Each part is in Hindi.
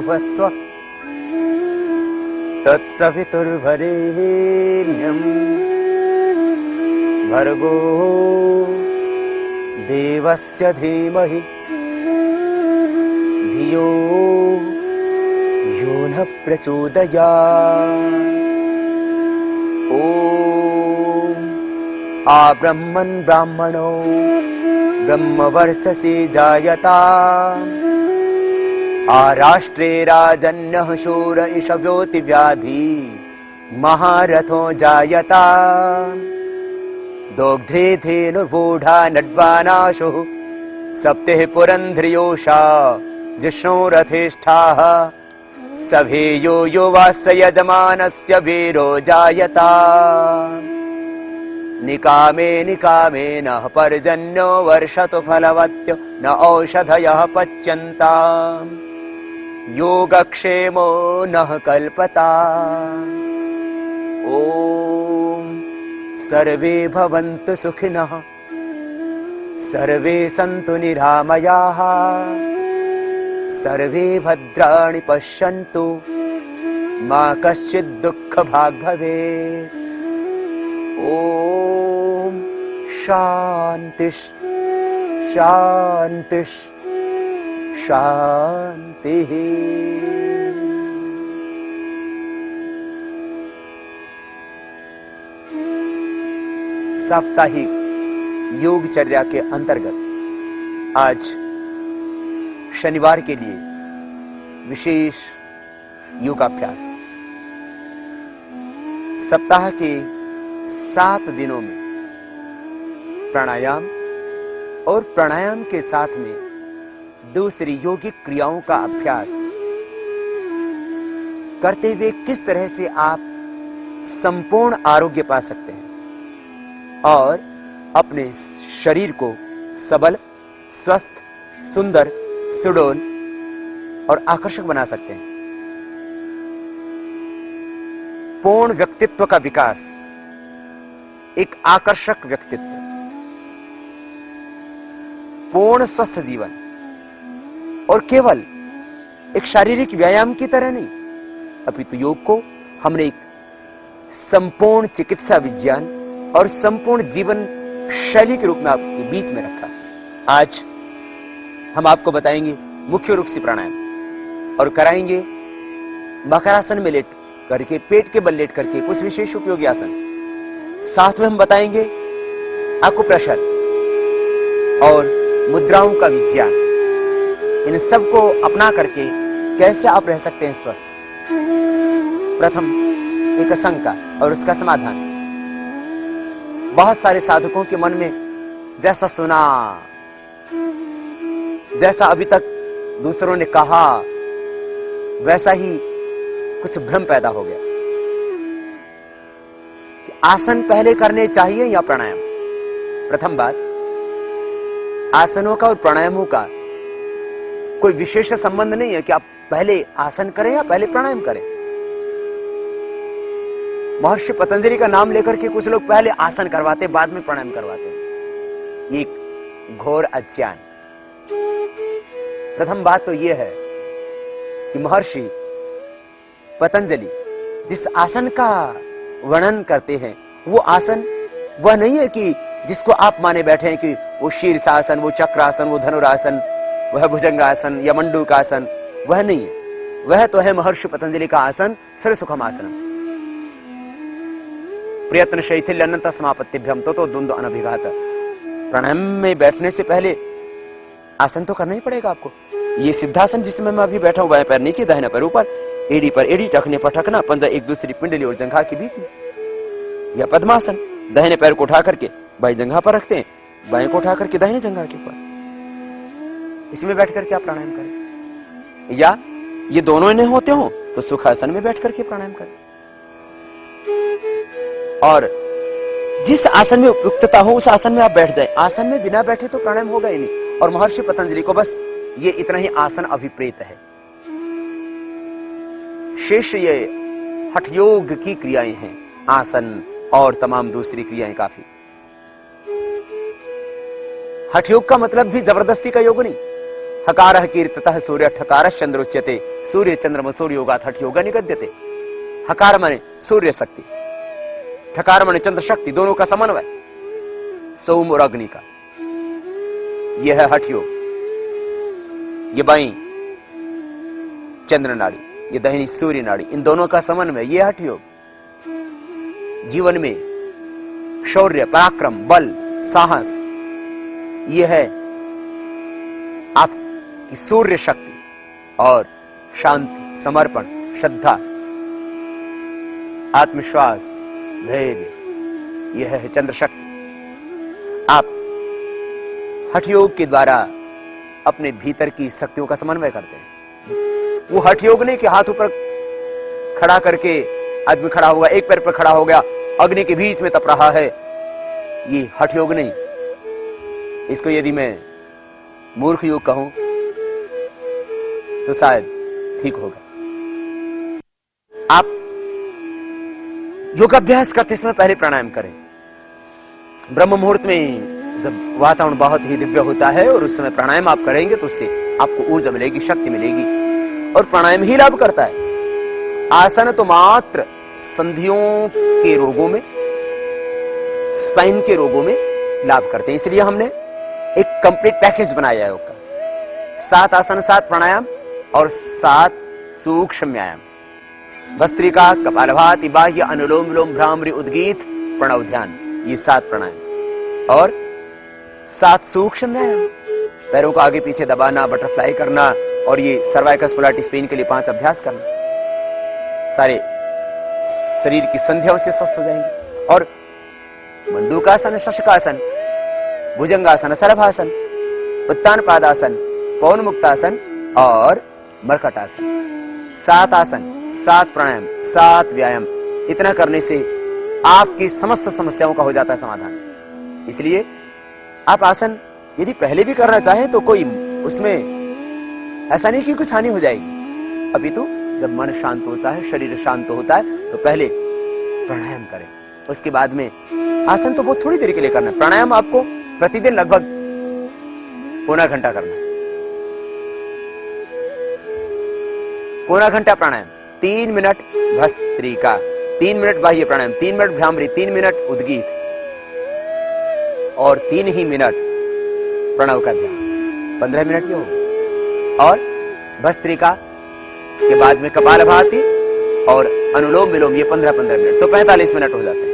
भुवस्व तत्सवितुर्वरेण्यं भर्गो देवस्य धीमहि धियो यो न प्रचोदयात्। ॐ आब्रह्मन् ब्राह्मणो ब्रह्मवर्चसे जायता आराष्ट्रे राजन्यः शूर इषव्योति व्याधि महारथो जायता दोग्ध्रे धेनुर्वूढा नड्वानाशुः सप्तिः पुरन्ध्रियोषा जिष्णो रथेष्ठाः सभेयो युवास्य यजमानस्य वीरो जायता निकामे निकामे न पर्जन्यो वर्षतु फलवत्यो न औषधयः पच्यन्ताम् योगक्षेमो नः कल्पता। ॐ सर्वे भवन्तु सुखिनः सर्वे सन्तु निरामयाः सर्वे भद्राणि पश्यन्तु मा कश्चित् दुःखभाग् भवेत्। ॐ शान्तिः शान्तिः शान्तिः। साप्ताहिक योगचर्या के अंतर्गत आज शनिवार के लिए विशेष योगाभ्यास। सप्ताह के 7 दिनों में प्राणायाम और प्राणायाम के साथ में दूसरी यौगिक क्रियाओं का अभ्यास करते हुए किस तरह से आप संपूर्ण आरोग्य पा सकते हैं और अपने शरीर को सबल, स्वस्थ, सुंदर, सुडौल और आकर्षक बना सकते हैं। पूर्ण व्यक्तित्व का विकास, एक आकर्षक व्यक्तित्व, पूर्ण स्वस्थ जीवन और केवल एक शारीरिक व्यायाम की तरह नहीं, अपितु योग को हमने एक संपूर्ण चिकित्सा विज्ञान और संपूर्ण जीवन शैली के रूप में आपके बीच में रखा। आज हम आपको बताएंगे मुख्य रूप से प्राणायाम और कराएंगे मकरासन में लेट करके, पेट के बल लेट करके कुछ विशेष उपयोगी आसन। साथ में हम बताएंगे आकुप्रेशर और मुद्राओं का विज्ञान। इन सब को अपना करके कैसे आप रह सकते हैं स्वस्थ। प्रथम एक शंका और उसका समाधान। बहुत सारे साधकों के मन में जैसा सुना, जैसा अभी तक दूसरों ने कहा, वैसा ही कुछ भ्रम पैदा हो गया कि आसन पहले करने चाहिए या प्राणायाम। प्रथम बात, आसनों का और प्राणायामों का कोई विशेष संबंध नहीं है कि आप पहले आसन करें या पहले प्राणायाम करें। महर्षि पतंजलि का नाम लेकर के कुछ लोग पहले आसन करवाते, बाद में प्राणायाम करवाते हैं। ये एक घोर अज्ञान। प्रथम बात तो यह है कि महर्षि पतंजलि जिस आसन का वर्णन करते हैं, वो आसन वह नहीं है कि जिसको आप माने बैठे हैं कि वो शीर्षासन, वो चक्रासन, वो धनुरासन, वह भुजंगासन या मंडूकासन, वह नहीं है। वह तो है महर्षि पतंजलि का आसन सर्वसुखम आसनम। प्रयत्न शैथिल्य अनंत समापत्तिभ्यम तो द्वंद्व अनभिघात। प्राणायाम में बैठने से पहले आसन तो करना ही पड़ेगा आपको। ये सिद्धासन जिसमें मैं अभी बैठा हूं, बाएं पैर नीचे, दाहिना पैर ऊपर, एड़ी पर एड़ी, टखने पर टखना, पंजा एक दूसरी पिंडली और जंघा के बीच में। या पद्मासन, दाहिने पैर को उठा करके बाएं जंघा पर रखते हैं, बाएं को उठा करके दाहिने जंघा के ऊपर। इसमें बैठ करके आप प्राणायाम करें। या ये दोनों नहीं होते हो तो सुखासन में बैठ करके प्राणायाम करें। और जिस आसन में उपयुक्तता हो उस आसन में आप बैठ जाए। आसन में बिना बैठे तो प्राणायाम होगा ही नहीं। और महर्षि पतंजलि को बस ये इतना ही आसन अभिप्रेत है। शेष ये हठ योग की क्रियाएं हैं, आसन और तमाम दूसरी क्रियाएं काफी। हठ योग का मतलब भी जबरदस्ती का योग नहीं। हकारः कीर्ततः सूर्य ठकारश्चंद्रोच्यते सूर्य चंद्रम सूर्योगात् हठ योगा निगद्यते। हकार माने सूर्य शक्ति, ठकार माने चंद्र शक्ति, दोनों का समन्वय, सोम और अग्नि का। यह है हठ योग। ये बाई चंद्र नाड़ी, ये दाहिनी सूर्य नाड़ी, इन दोनों का समन्वय, यह हठ योग। जीवन में शौर्य, पराक्रम, बल, साहस, यह है आपकी सूर्य शक्ति। और शांति, समर्पण, श्रद्धा, आत्मविश्वास, धैर्य, यह है चंद्र शक्ति। आप हठ योग के द्वारा अपने भीतर की शक्तियों का समन्वय करते हैं। वो हठ योग नहीं कि हाथ ऊपर खड़ा करके आदमी खड़ा होगा, एक पैर पर खड़ा हो गया, अग्नि के बीच में तप रहा है, ये हठ योग नहीं। इसको यदि मैं मूर्ख योग कहूं तो शायद ठीक होगा। आप योगाभ्यास करते समय पहले प्राणायाम करें। ब्रह्म मुहूर्त में जब वातावरण बहुत ही दिव्य होता है और उस समय प्राणायाम आप करेंगे तो उससे आपको ऊर्जा मिलेगी, शक्ति मिलेगी, और प्राणायाम ही लाभ करता है। आसन तो मात्र संधियों के रोगों में, स्पाइन के रोगों में लाभ करते हैं। इसलिए हमने एक कंप्लीट पैकेज बनाया है योग का। 7 आसन, 7 प्राणायाम और 7 सूक्ष्म व्यायाम। भस्त्रिका, कपालभाति, बाह्य, अनुलोम विलोम, भ्रामरी, उद्गीत, प्रणव, ध्यान, ये 7 प्राणायाम और 7 सूक्ष्म व्यायाम। पैरों को आगे पीछे दबाना, बटरफ्लाई करना, और ये सर्वाइकस पोलाइटिस पेन के लिए 5 अभ्यास करना। सारे शरीर की संधियां से स्वस्थ हो जाएंगी। और मंडूकासन, शशकासन, भुजंगासन, सरभासन, उत्तानपादासन, पवन मुक्तासन और मरकटासन। 7 आसन, 7 प्राणायाम, 7 व्यायाम, इतना करने से आपकी समस्त समस्याओं का हो जाता है समाधान। इसलिए आप आसन यदि पहले भी करना चाहें तो कोई उसमें ऐसा नहीं कि कुछ हानि हो जाएगी। अपितु जब मन शांत होता है, शरीर शांत होता है, तो पहले प्राणायाम करें, उसके बाद में आसन तो बहुत थोड़ी देर के लिए करना है। प्राणायाम आपको प्रतिदिन लगभग पौना घंटा करना है। पौना घंटा प्राणायाम, 3 मिनट भस्त्रिका, 3 मिनट बाह्य प्राणायाम, 3 मिनट भ्रामरी, 3 मिनट उद्गीत और 3 ही मिनट प्रणव का ध्यान, 15 मिनट ये हो। और भस्त्रिका के बाद में कपालभाति और अनुलोम विलोम, ये 15-15 मिनट, तो 45 मिनट हो जाते हैं।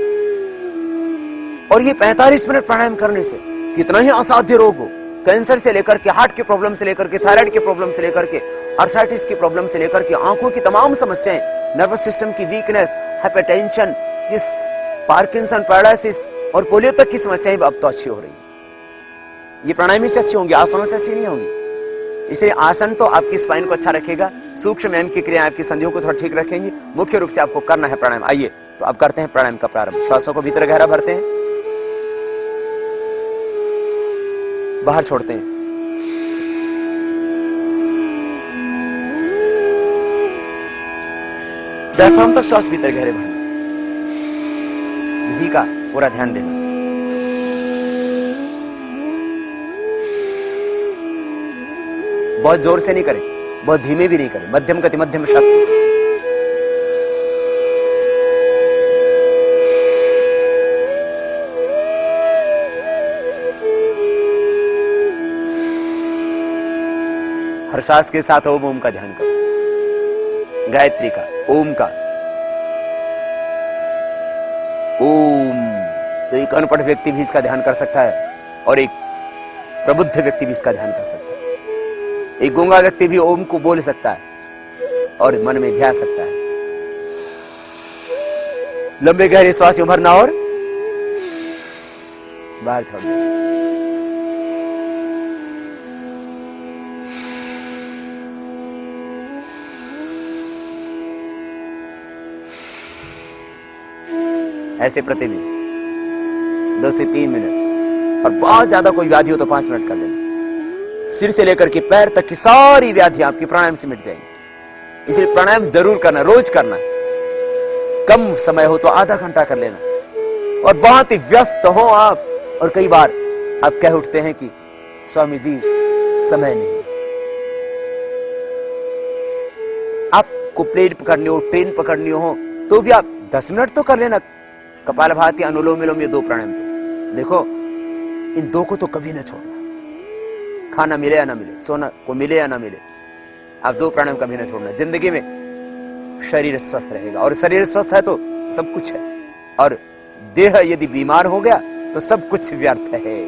और ये 45 मिनट प्राणायाम करने से कितना ही असाध्य रोग हो, कैंसर से लेकर के, हार्ट की प्रॉब्लम से लेकर के, थायराइड की प्रॉब्लम से लेकर के, आर्थराइटिस की प्रॉब्लम से लेकर के, आंखों की तमाम समस्याएं, नर्वस सिस्टम की वीकनेस, हाइपरटेंशन, इस पार्किंसन, पैरालिसिस और पोलियो तक की समस्याएं अब तो अच्छी हो रही है। ये प्राणायाम से अच्छी होंगी, आसनों से अच्छी नहीं होंगी। इसलिए आसन तो आपकी स्पाइन को अच्छा रखेगा, सूक्ष्म व्यायाम की क्रिया आपकी संधियों को थोड़ा ठीक रखेंगी। मुख्य रूप से आपको करना है प्राणायाम। आइए तो अब करते हैं प्राणायाम का प्रारंभ। श्वासों को भीतर गहरा भरते हैं, बाहर छोड़ते हैं। डायफ्राम तक श्वास भीतर गहरे भरना, विधि का पूरा ध्यान देना। बहुत जोर से नहीं करें, बहुत धीमे भी नहीं करें, मध्यम गति, मध्यम शक्ति। हर श्वास के साथ ओम का ध्यान करो, गायत्री का, ओम का। ओम तो एक अनपढ़ व्यक्ति भी इसका ध्यान कर सकता है और एक प्रबुद्ध व्यक्ति भी इसका ध्यान कर सकता है। एक गूंगा व्यक्ति भी ओम को बोल सकता है और मन में ध्यान सकता है। लंबे गहरे श्वास भरना और बाहर छोड़ देना। ऐसे प्रतिदिन 2 से 3 मिनट, और बहुत ज्यादा कोई व्याधि हो तो 5 मिनट कर लेना। सिर से लेकर के पैर तक की सारी व्याधियां आपकी प्राणायाम से मिट जाएंगी। इसलिए प्राणायाम जरूर करना, रोज करना। कम समय हो तो आधा घंटा कर लेना। और बहुत ही व्यस्त हो आप और कई बार आप कह उठते हैं कि स्वामी जी समय नहीं, आपको प्लेन पकड़नी हो, ट्रेन पकड़नी हो, तो भी आप 10 मिनट तो कर लेना कपालभाति, अनुलोम विलोम, ये 2 प्राणायाम। तो देखो इन 2 को तो कभी ना छोड़ना, खाना मिले या ना मिले, सोना को मिले या ना मिले, आप 2 प्राणायाम कभी ना छोड़ना। जिंदगी में शरीर स्वस्थ रहेगा, और शरीर स्वस्थ है तो सब कुछ है, और देह यदि बीमार हो गया तो सब कुछ व्यर्थ है।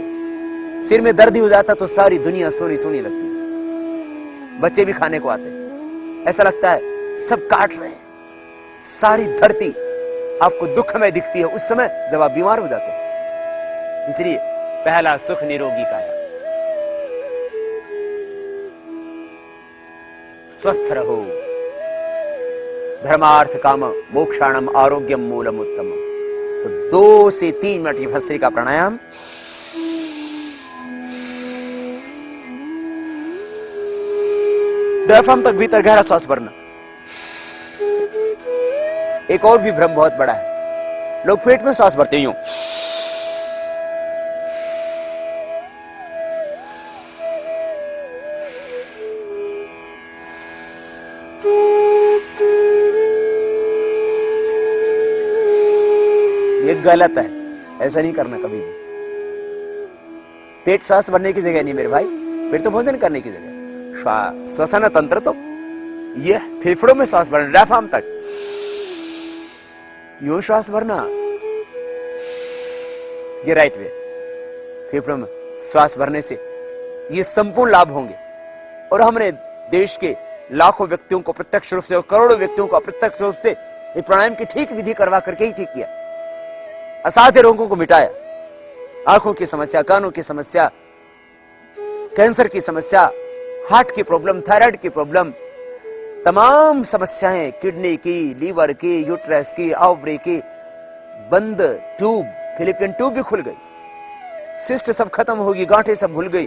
सिर में दर्द ही हो जाता तो सारी दुनिया सोनी सोनी लगती है। बच्चे भी खाने को आते हैं, ऐसा लगता है सब काट रहे हैं, सारी धरती आपको दुख में दिखती है उस समय जब आप बीमार हो जाते हैं। इसलिए पहला सुख निरोगी काया, स्वस्थ रहो। धर्मार्थ काम मोक्षाणम आरोग्यम मूलम उत्तम। तो 2 से 3 मिनट की भस्त्रिका प्राणायाम। डायफ्राम तक भीतर गहरा सांस भरना। एक और भी भ्रम बहुत बड़ा है, लोग पेट में सांस भरते यूं, ये गलत है, ऐसा नहीं करना कभी भी। पेट सांस भरने की जगह नहीं मेरे भाई, पेट तो भोजन करने की जगह। श्वसन तंत्र तो ये फेफड़ों में सांस भरना, डायफ्राम तक यूं श्वास भरना, ये राइट वे। फेफड़ों में श्वास भरने से ये संपूर्ण लाभ होंगे। और हमने देश के लाखों व्यक्तियों को प्रत्यक्ष रूप से और करोड़ों व्यक्तियों को अप्रत्यक्ष रूप से ये प्राणायाम की ठीक विधि करवा करके ही ठीक किया, असाध्य रोगों को मिटाया। आंखों की समस्या, कानों की समस्या, कैंसर की समस्या, हार्ट की प्रॉब्लम, थायराइड की प्रॉब्लम, तमाम समस्याएं, किडनी की, लीवर की, यूट्रस की, ओवरी की, बंद ट्यूब, फिलिपियन ट्यूब भी खुल गई, सिस्ट सब खत्म होगी, गांठें सब भूल गई,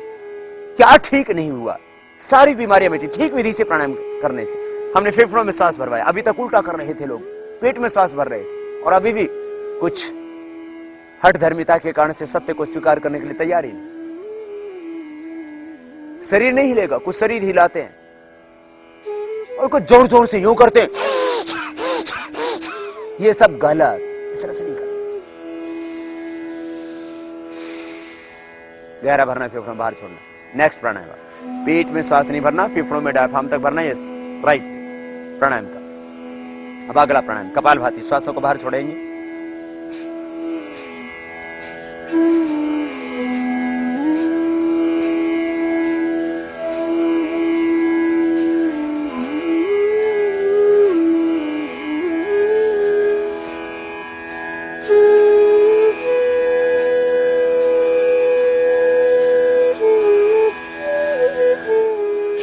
क्या ठीक नहीं हुआ, सारी बीमारियां मिटी ठीक विधि से प्राणायाम करने से। हमने फेफड़ों में सांस भरवाया, अभी तक उल्टा कर रहे थे लोग, पेट में सांस भर रहे थे, और अभी भी कुछ हठ धर्मिता के कारण से सत्य को स्वीकार करने के लिए तैयार ही नहीं। शरीर नहीं हिलेगा, कुछ शरीर हिलाते हैं और कुछ जोर जोर से यूं करते हैं, ये सब गलत, इस तरह से नहीं करना। गहरा भरना, फेफड़ों में बाहर छोड़ना। नेक्स्ट प्राणायाम, पेट में सांस नहीं भरना, फेफड़ों में डायफ्राम तक भरना, यस राइट प्राणायाम का। अब अगला प्राणायाम कपालभाति, श्वासों को बाहर छोड़ेंगे।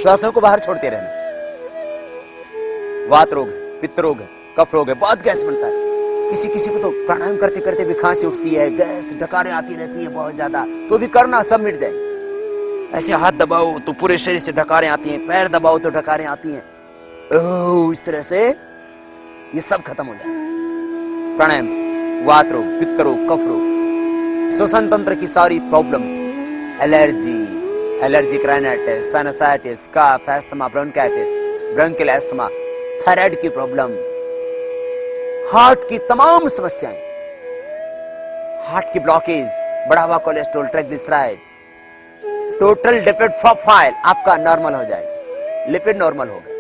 श्वासों को बाहर छोड़ते रहना। वात रोग है, पित्त रोग है, कफ रोग है, बहुत गैस बनता है, किसी किसी को तो प्राणायाम करते करते भी खांसी उठती है, गैस डकारें आती रहती है बहुत ज्यादा, तो भी करना, सब मिट जाएंगे। ऐसे हाथ दबाओ तो पूरे शरीर से डकारें आती हैं, पैर दबाओ तो डकारें आती हैं, इस तरह से ये सब खत्म हो जाए प्राणायाम से। वात रोग, पित्त रोग, कफ रोग, श्वसन तंत्र की सारी problems, allergy, allergic rhinitis, sinusitis, cough, asthma, bronchitis, bronchial asthma, thyroid की प्रॉब्लम, हार्ट की तमाम समस्याएं, हार्ट की ब्लॉकेज, बढ़ा हुआ cholesterol, triglyceride, total lipid profile आपका नॉर्मल हो जाएगा, लिपिड नॉर्मल होगा।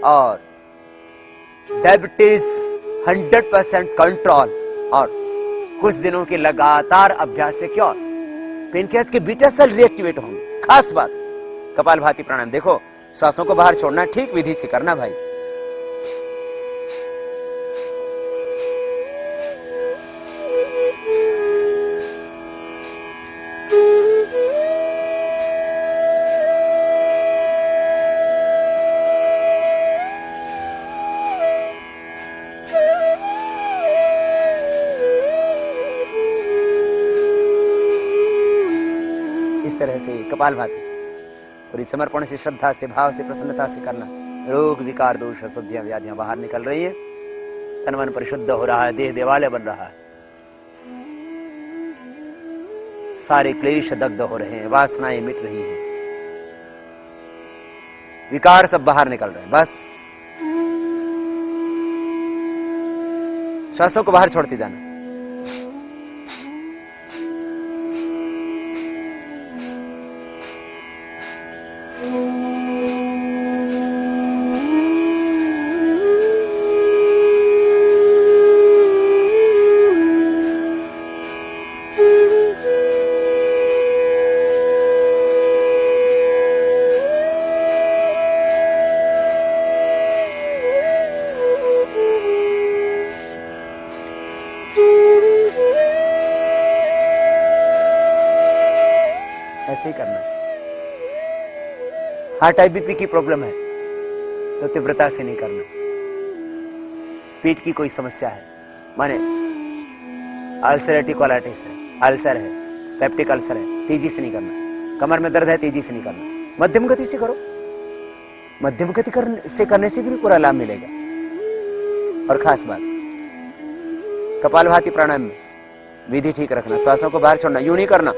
और डायबिटीज 100% कंट्रोल, और कुछ दिनों के लगातार अभ्यास से क्या पेनक्रियास के बीटा सेल रिएक्टिवेट होंगे। खास बात कपालभाति प्राणायाम, देखो श्वासों को बाहर छोड़ना, ठीक विधि से करना भाई। इस तरह से कपालभाति पूरी समर्पण से, श्रद्धा से, भाव से, प्रसन्नता से करना। रोग, विकार, दोष, अशुद्धियां, व्याधियां बाहर निकल रही है, तन मन परिशुद्ध हो रहा है, देह देवालय बन रहा है, सारे क्लेश दग्ध हो रहे हैं, वासनाएं मिट रही हैं। विकार सब बाहर निकल रहे हैं। बस श्वासों को बाहर छोड़ते जाना। ऐसे ही करना है। हार्ट IBP की प्रॉब्लम है तो तीव्रता से नहीं करना। पेट की कोई समस्या है, माने अल्सरेटिव कोलाइटिस है, अल्सर है, पेप्टिक अल्सर है, तेजी से नहीं करना। कमर में दर्द है, तेजी से नहीं करना। मध्यम गति से करो। मध्यम गति करने से भी पूरा लाभ मिलेगा। और खास बात, कपालभाति प्राणायाम में विधि ठीक रखना। श्वासों को बाहर छोड़ना, यूं नहीं करना,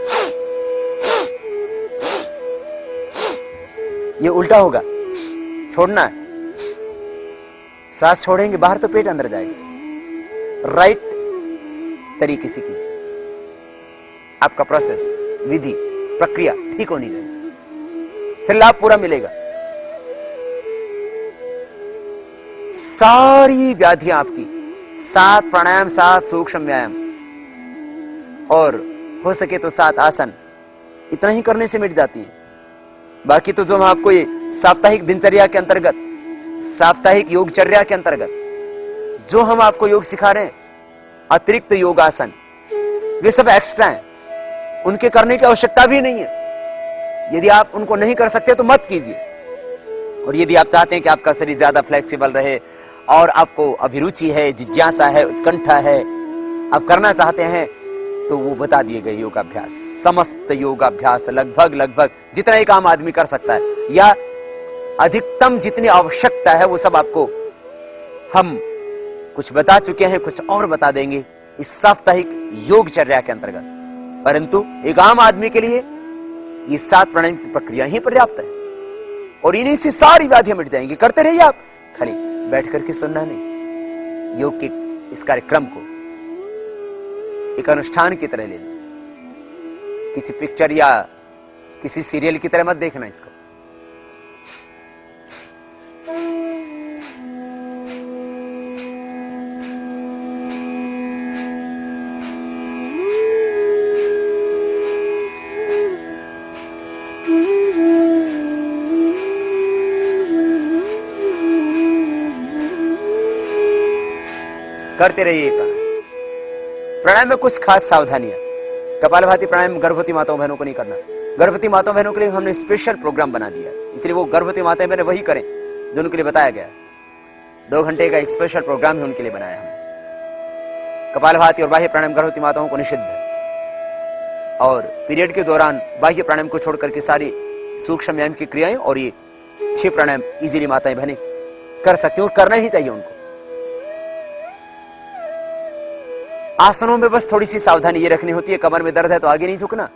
ये उल्टा होगा। छोड़ना है, सांस छोड़ेंगे बाहर तो पेट अंदर जाएगा। राइट तरीके से कीजिए। आपका प्रोसेस, विधि, प्रक्रिया ठीक होनी चाहिए, फिर लाभ पूरा मिलेगा। सारी व्याधियां आपकी 7 प्राणायाम, 7 सूक्ष्म व्यायाम और हो सके तो 7 आसन, इतना ही करने से मिट जाती है। बाकी तो जो हम आपको ये साप्ताहिक दिनचर्या के अंतर्गत, साप्ताहिक योगचर्या के अंतर्गत जो हम आपको योग सिखा रहे हैं, अतिरिक्त योगासन, वे सब एक्स्ट्रा हैं, उनके करने की आवश्यकता भी नहीं है। यदि आप उनको नहीं कर सकते तो मत कीजिए। और यदि आप चाहते हैं कि आपका शरीर ज्यादा फ्लेक्सिबल रहे और आपको अभिरुचि है, जिज्ञासा है, उत्कंठा है, आप करना चाहते हैं, तो वो बता दिए गए योगाभ्यास, समस्त योगाभ्यास लगभग जितना एक आम आदमी कर सकता है या अधिकतम जितनी आवश्यकता है, वो सब आपको हम कुछ बता चुके हैं, कुछ और बता देंगे इस साप्ताहिक योगचर्या के अंतर्गत। परंतु एक आम आदमी के लिए ये 7 प्राणायाम की प्रक्रिया ही पर्याप्त है और इन्हीं से सारी व्याधियां मिट जाएंगी। करते रहिए आप, खाली बैठ करके सुनना नहीं। योग के इस कार्यक्रम को एक अनुष्ठान की तरह लेना, किसी पिक्चर या किसी सीरियल की तरह मत देखना इसको। करते रहिए प्राणायाम में कुछ खास सावधानियां। कपालभाति प्राणायाम गर्भवती माताओं बहनों को नहीं करना। गर्भवती माताओं बहनों के लिए हमने स्पेशल प्रोग्राम बना दिया, इसलिए वो गर्भवती माताएं बहनें वही करें जो उनके लिए बताया गया। 2 घंटे का एक स्पेशल प्रोग्राम ही उनके लिए बनाया हमने। कपालभाति और बाह्य प्राणायाम गर्भवती माताओं को निषिद्ध है और पीरियड के दौरान बाह्य प्राणायाम को छोड़कर के सारी सूक्ष्म व्यायाम की क्रियाएं और ये 6 प्राणायाम इजीली माताएं बहनें कर सकती हैं और करना ही चाहिए उनको। आसनों में बस थोड़ी सी सावधानी ये रखनी होती है, कमर में दर्द है तो आगे नहीं झुकना,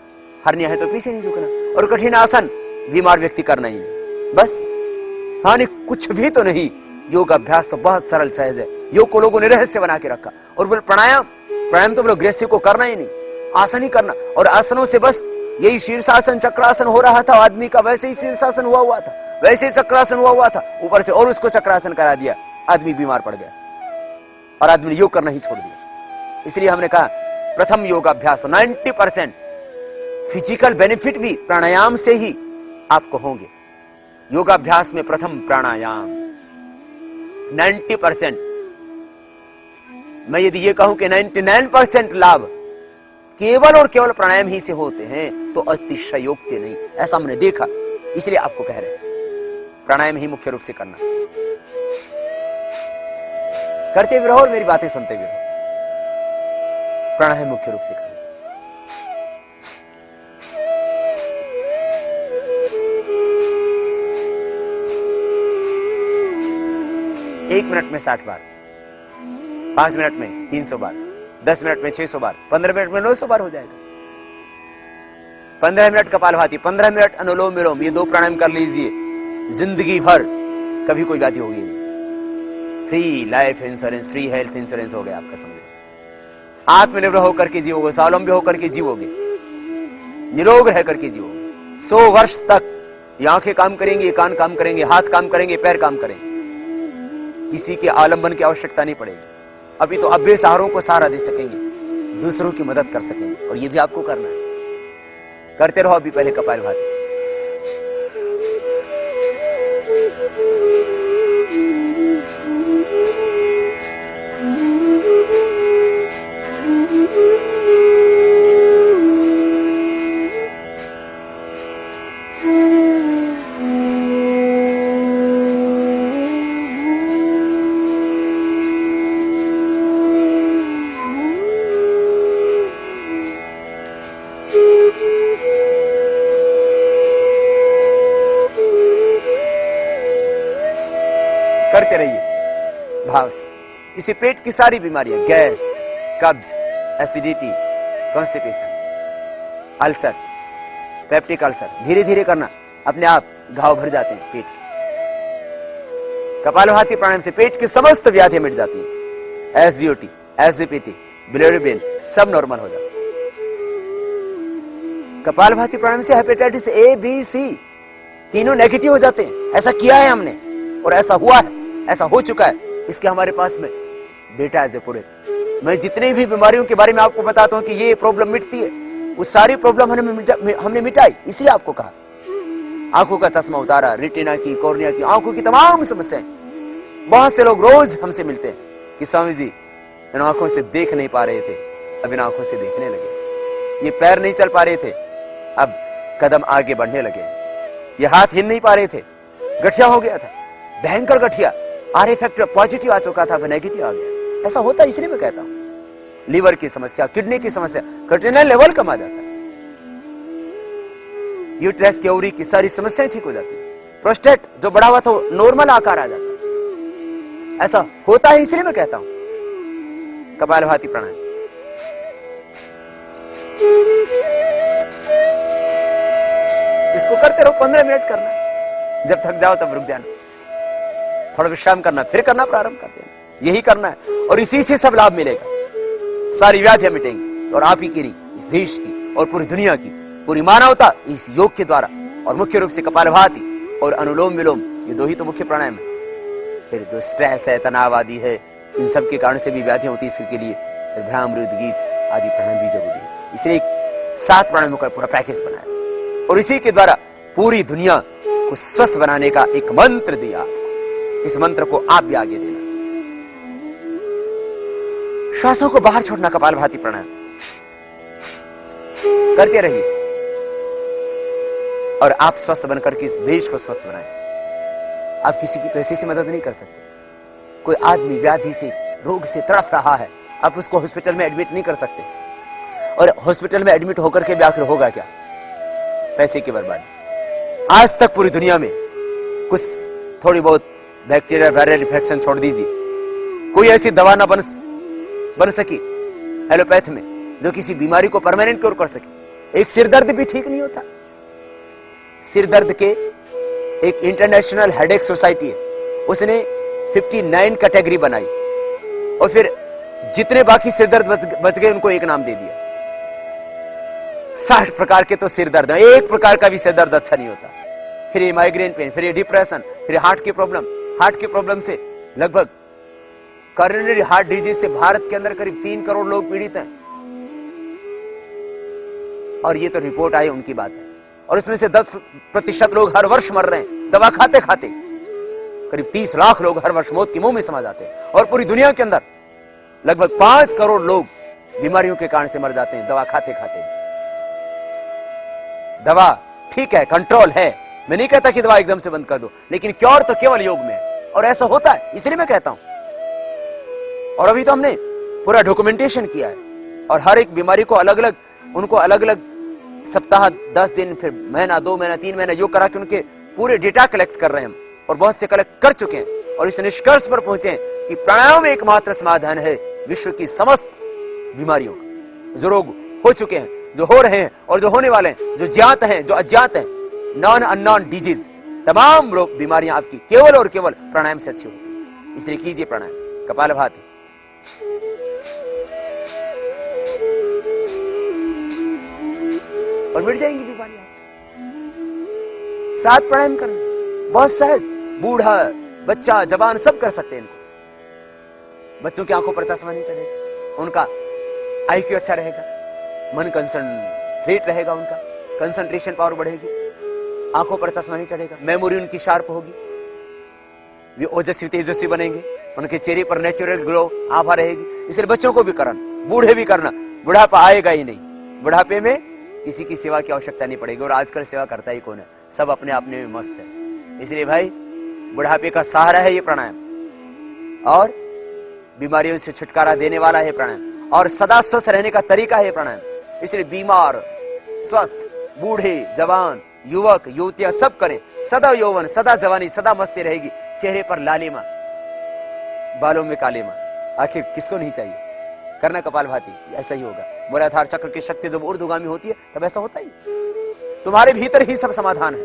हर्निया है तो पीछे नहीं झुकना, और कठिन आसन बीमार व्यक्ति करना ही नहीं। बस हानि कुछ भी तो नहीं। योग अभ्यास तो बहुत सरल सहज है। योग को लोगों ने रहस्य बना के रखा और बोले प्राणायाम तो बोलो गृहस्थी को करना ही नहीं, आसन ही करना। और आसनों से बस यही शीर्षासन चक्रासन हो रहा था आदमी का, वैसे ही शीर्षासन हुआ था, वैसे ही चक्रासन हुआ था, ऊपर से और उसको चक्रासन करा दिया, आदमी बीमार पड़ गया और आदमी ने योग करना ही छोड़ दिया। इसलिए हमने कहा प्रथम योगाभ्यास 90% फिजिकल बेनिफिट भी प्राणायाम से ही आपको होंगे। योगाभ्यास में प्रथम प्राणायाम 90%। मैं यदि ये कहूं कि 99% लाभ केवल और केवल प्राणायाम ही से होते हैं तो अतिशयोक्ति नहीं, ऐसा हमने देखा। इसलिए आपको कह रहे हैं प्राणायाम ही मुख्य रूप से करना। करते भी रहो और मेरी बातें सुनते भी रहो। प्राणायाम मुख्य रूप से करें। एक मिनट में 60 बार, 5 मिनट में 300 बार, 10 मिनट में 600 बार, 15 मिनट में 900 बार हो जाएगा। 15 मिनट कपालभाति, 15 मिनट अनुलोम विलोम, ये 2 प्राणायाम कर लीजिए। जिंदगी भर कभी कोई व्याधि होगी नहीं। Free life insurance, free health insurance हो गया आपका, समझो। आत्मनिर्भर होकर के जीवोगे, स्वावलंबी होकर के जीवोगे, निरोग रह करके जीवोगे। 100 वर्ष तक ये आंखें काम करेंगी, ये कान काम करेंगे, हाथ काम करेंगे, पैर काम करेंगे, किसी के आलंबन की आवश्यकता नहीं पड़ेगी। अभी तो अब बेसहारों को सहारा दे सकेंगे, दूसरों की मदद कर सकेंगे, और ये भी आपको करना है। करते रहो अभी पहले कपालभाति। करते रहिए भाव से। इसी पेट की सारी बीमारियां, गैस, कब्ज, acidity, constipation, ulcer, peptic ulcer, धीरे धीरे करना, अपने आप घाव भर जाते हैं पेट के। कपालभाति प्राणायाम से पेट की समस्त व्याधियां मिट जाती हैं। एसजीओटी, एसजीपीटी, बिलिरुबिन सब नॉर्मल हो जाता है। कपालभाति प्राणायाम से हेपेटाइटिस ए, बी, सी तीनों नेगेटिव हो जाते हैं। ऐसा किया है हमने और ऐसा हुआ है, ऐसा हो चुका है। इसके हमारे पास में डेटा है जो पूरे। मैं जितने भी बीमारियों के बारे में आपको बताता हूं कि ये प्रॉब्लम मिटती है, वो सारी प्रॉब्लम हमने मिटाई। इसलिए आपको कहा, आंखों का चश्मा उतारा, रेटिना की, कॉर्निया की, आंखों की तमाम समस्याएं। बहुत से लोग रोज हमसे मिलते हैं कि स्वामी जी इन आंखों से देख नहीं पा रहे थे, अब इन आंखों से देखने लगे। ये पैर नहीं चल पा रहे थे, अब कदम आगे बढ़ने लगे। ये हाथ हिल नहीं पा रहे थे, गठिया हो गया था, भयंकर गठिया, आर फैक्टर पॉजिटिव आ चुका था, नेगेटिव आ गया। ऐसा होता है, इसलिए मैं कहता हूं। लीवर की समस्या, किडनी की समस्या, क्रिटिनल लेवल कम आ जाता है। यूट्रस की ओवरी की सारी समस्याएं ठीक हो जाती है। प्रोस्टेट जो बढ़ा हुआ था नॉर्मल आकार आ जाता है। ऐसा होता है, इसलिए मैं कहता हूं कपालभाति प्राणायाम। इसको करते रहो, 15 मिनट करना है। जब थक जाओ तब रुक जाना, थोड़ा विश्राम करना, फिर करना प्रारंभ कर देना। यही करना है और इसी से सब लाभ मिलेगा। सारी व्याधियां मिटेंगी और आप ही की नहीं, इस देश की और पूरी दुनिया की, पूरी मानवता इस योग के द्वारा, और मुख्य रूप से कपालभाति और अनुलोम विलोम, ये दो ही तो मुख्य प्राणायाम है। फिर जो स्ट्रेस है, तनाव आदि है, इन सब के कारण से भी व्याधियां होती है, इसके लिए भ्रामृत, गीत आदि प्राणायाम भी जरूरी है। इसलिए 7 प्राणायामों का पूरा पैकेज बनाया और इसी के द्वारा पूरी दुनिया को स्वस्थ बनाने का एक मंत्र दिया। इस मंत्र को आप भी आगे देना। श्वासों को बाहर छोड़ना, कपालभाति प्राणायाम करते रहिए और आप स्वस्थ बनकर के इस देश को स्वस्थ बनाएं। आप किसी की पैसे से मदद नहीं कर सकते। कोई आदमी व्याधि से, रोग से तड़फ रहा है, आप उसको हॉस्पिटल में एडमिट नहीं कर सकते, और हॉस्पिटल में एडमिट होकर के भी आखिर होगा क्या? पैसे की बर्बादी। आज तक पूरी दुनिया में कुछ थोड़ी बहुत बैक्टीरिया, वायरल इन्फेक्शन छोड़ दीजिए, कोई ऐसी दवा ना बन सकी एलोपैथ में जो किसी बीमारी को परमानेंट क्योर कर सके। एक सिर दर्द भी ठीक नहीं होता। सिर दर्द के एक इंटरनेशनल हेडेक सोसाइटी है, उसने 59 कैटेगरी बनाई और फिर जितने बाकी सिर दर्द बच गए उनको एक नाम दे दिया। 60 प्रकार के तो सिर दर्द है, एक प्रकार का भी सिर दर्द अच्छा नहीं होता। फिर ये माइग्रेन पेन, फिर ये डिप्रेशन, फिर हार्ट की प्रॉब्लम। हार्ट की प्रॉब्लम से लगभग कॉरोनरी हार्ट डिजीज से भारत के अंदर करीब 3 करोड़ लोग पीड़ित हैं, और ये तो रिपोर्ट आई उनकी बात है। और इसमें से 10% लोग हर वर्ष मर रहे हैं दवा खाते खाते। करीब 30 लाख लोग हर वर्ष मौत के मुंह में समा जाते हैं, और पूरी दुनिया के अंदर लगभग 5 करोड़ लोग बीमारियों के कारण से मर जाते हैं दवा खाते खाते। दवा ठीक है, कंट्रोल है, मैं नहीं कहता कि दवा एकदम से बंद कर दो, लेकिन क्योर तो केवल योग में है, और ऐसा होता है, इसलिए मैं कहता हूं। और अभी तो हमने पूरा डॉक्यूमेंटेशन किया है, और हर एक बीमारी को अलग अलग, उनको अलग अलग सप्ताह, 10 दिन, फिर महीना, 2 महीना, 3 महीना योग करा के उनके पूरे डेटा कलेक्ट कर रहे हैं हम, और बहुत से कलेक्ट कर चुके हैं, और इस निष्कर्ष पर पहुंचे हैं कि प्राणायाम एकमात्र समाधान है विश्व की समस्त बीमारियों का। जो रोग हो चुके हैं, जो हो रहे हैं और जो होने वाले हैं, जो ज्ञात हैं, जो अज्ञात हैं, नॉन अननोन डिजीज, तमाम रोग बीमारियां आपकी केवल और केवल प्राणायाम से अच्छी होगी। इसलिए कीजिए प्राणायाम कपालभाति। और मिट जाएंगी बीमारियां। 7 प्राणायाम करना बहुत सहज, बूढ़ा बच्चा जवान सब कर सकते हैं इनको। बच्चों की आंखों पर चश्मा नहीं चढ़ेगा, उनका आईक्यू अच्छा रहेगा, मन कंसंट्रेट रहेगा, उनका कंसंट्रेशन पावर बढ़ेगी, आंखों पर चश्मा नहीं चढ़ेगा, मेमोरी उनकी शार्प होगी, वे ओजस्वी तेजस्वी बनेंगे, उनके चेहरे पर नेचुरल ग्लो आभा रहेगी। इसलिए बच्चों को भी करना, बूढ़े भी करना, बुढ़ापा आएगा ही नहीं। बुढ़ापे में किसी की सेवा की आवश्यकता नहीं पड़ेगी। और आजकल सेवा करता ही कौन है, सब अपने अपने में मस्त है। इसलिए भाई बुढ़ापे का सहारा है ये प्राणायाम, और बीमारियों से छुटकारा देने वाला है प्राणायाम, और सदा स्वस्थ रहने का तरीका है प्राणायाम। इसलिए बीमार, स्वस्थ, बूढ़े, जवान, युवक, युवतियां सब करें। सदा यौवन, सदा जवानी, सदा मस्ती रहेगी। चेहरे पर लालिमा, बालों में कालिमा, आखिर किसको नहीं चाहिए। करना कपालभाति, ऐसा ही होगा। मूलाधार चक्र की शक्ति जब ऊर्ध्वगामी होती है तब ऐसा होता ही। तुम्हारे भीतर ही सब समाधान है।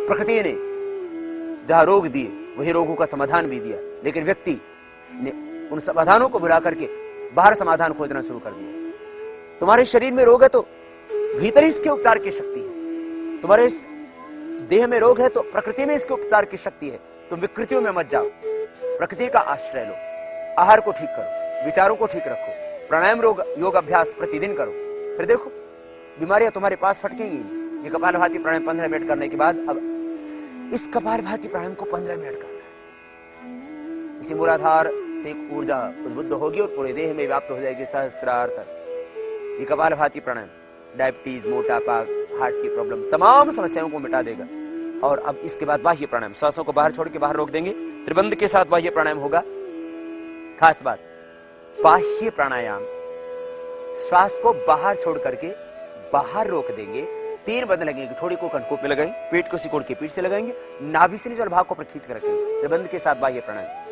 प्रकृति ने जहां रोग दिए वही रोगों का समाधान भी दिया, लेकिन व्यक्ति ने उन समाधानों को भुला करके बाहर समाधान खोजना शुरू कर दिया। तुम्हारे शरीर में रोग है तो भीतर ही इसके उपचार की शक्ति है। तुम्हारे इस देह में रोग है तो प्रकृति में इसके उपचार की शक्ति है। तुम विकृतियों में मत जाओ, प्रकृति का आश्रय लो, आहार को ठीक करो, विचारों को ठीक रखो, प्राणायाम योग अभ्यास प्रतिदिन करो, फिर देखो बीमारियां तुम्हारे पास फटकेंगी। ये कपालभाति प्राणायाम 15 मिनट करने के बाद, अब इस कपालभाति प्राणायाम को 15 मिनट करना है। इसी मूलाधार से एक ऊर्जा उद्बुद्ध होगी और पूरे देह में व्याप्त हो जाएगी सहस्रार तक। ये कपालभाति प्राणायाम डायबिटीज, मोटापा, हार्ट की प्रॉब्लम, तमाम समस्याओं को मिटा देगा। और अब इसके बाद बाह्य प्राणायाम, श्वासों को बाहर छोड़ के बाहर रोक देंगे। त्रिबंध के साथ बाह्य प्राणायाम होगा। खास बात, बाह्य प्राणायाम श्वास को बाहर छोड़ करके बाहर रोक देंगे। 3 बंद लगेंगे, थोड़ी को कनकों पे लगाएंगे, पेट को सिकोड़ के पीठ से लगाएंगे, नाभि से नीचे भाग को पर खींच कर रखेंगे। त्रिबंध के साथ बाह्य प्राणायाम।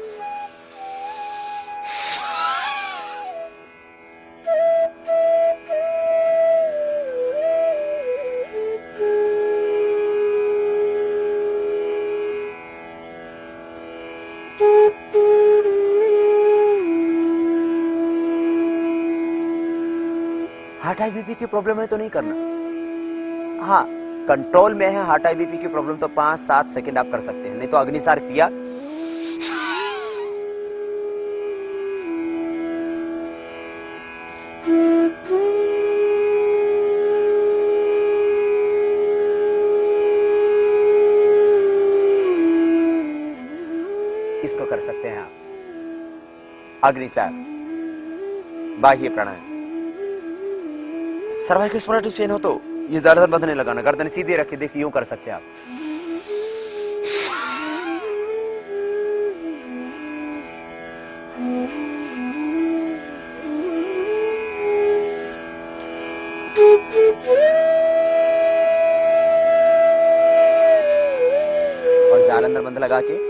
हार्ट हाई बीपी की प्रॉब्लम है तो नहीं करना। हाँ, कंट्रोल में है हार्ट हाई बीपी की प्रॉब्लम तो 5-7 सेकंड आप कर सकते हैं, नहीं तो अग्निसार क्रिया इसको कर सकते हैं आप। अग्निसार, बाह्य प्राणायाम। सर्वाइकल स्पॉन्डिलाइटिस पेन हो तो ये ज्यादा बंद नहीं लगाना, गर्दन सीधे रखे, देखिए यूं कर सकते हैं आप। और जालंधर बंद लगा के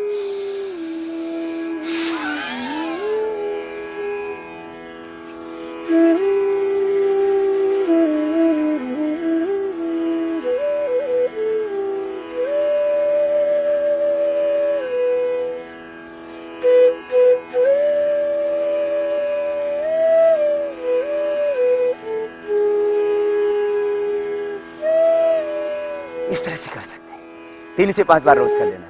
इस तरह से कर सकते हैं। 3 से 5 बार रोज कर लेना।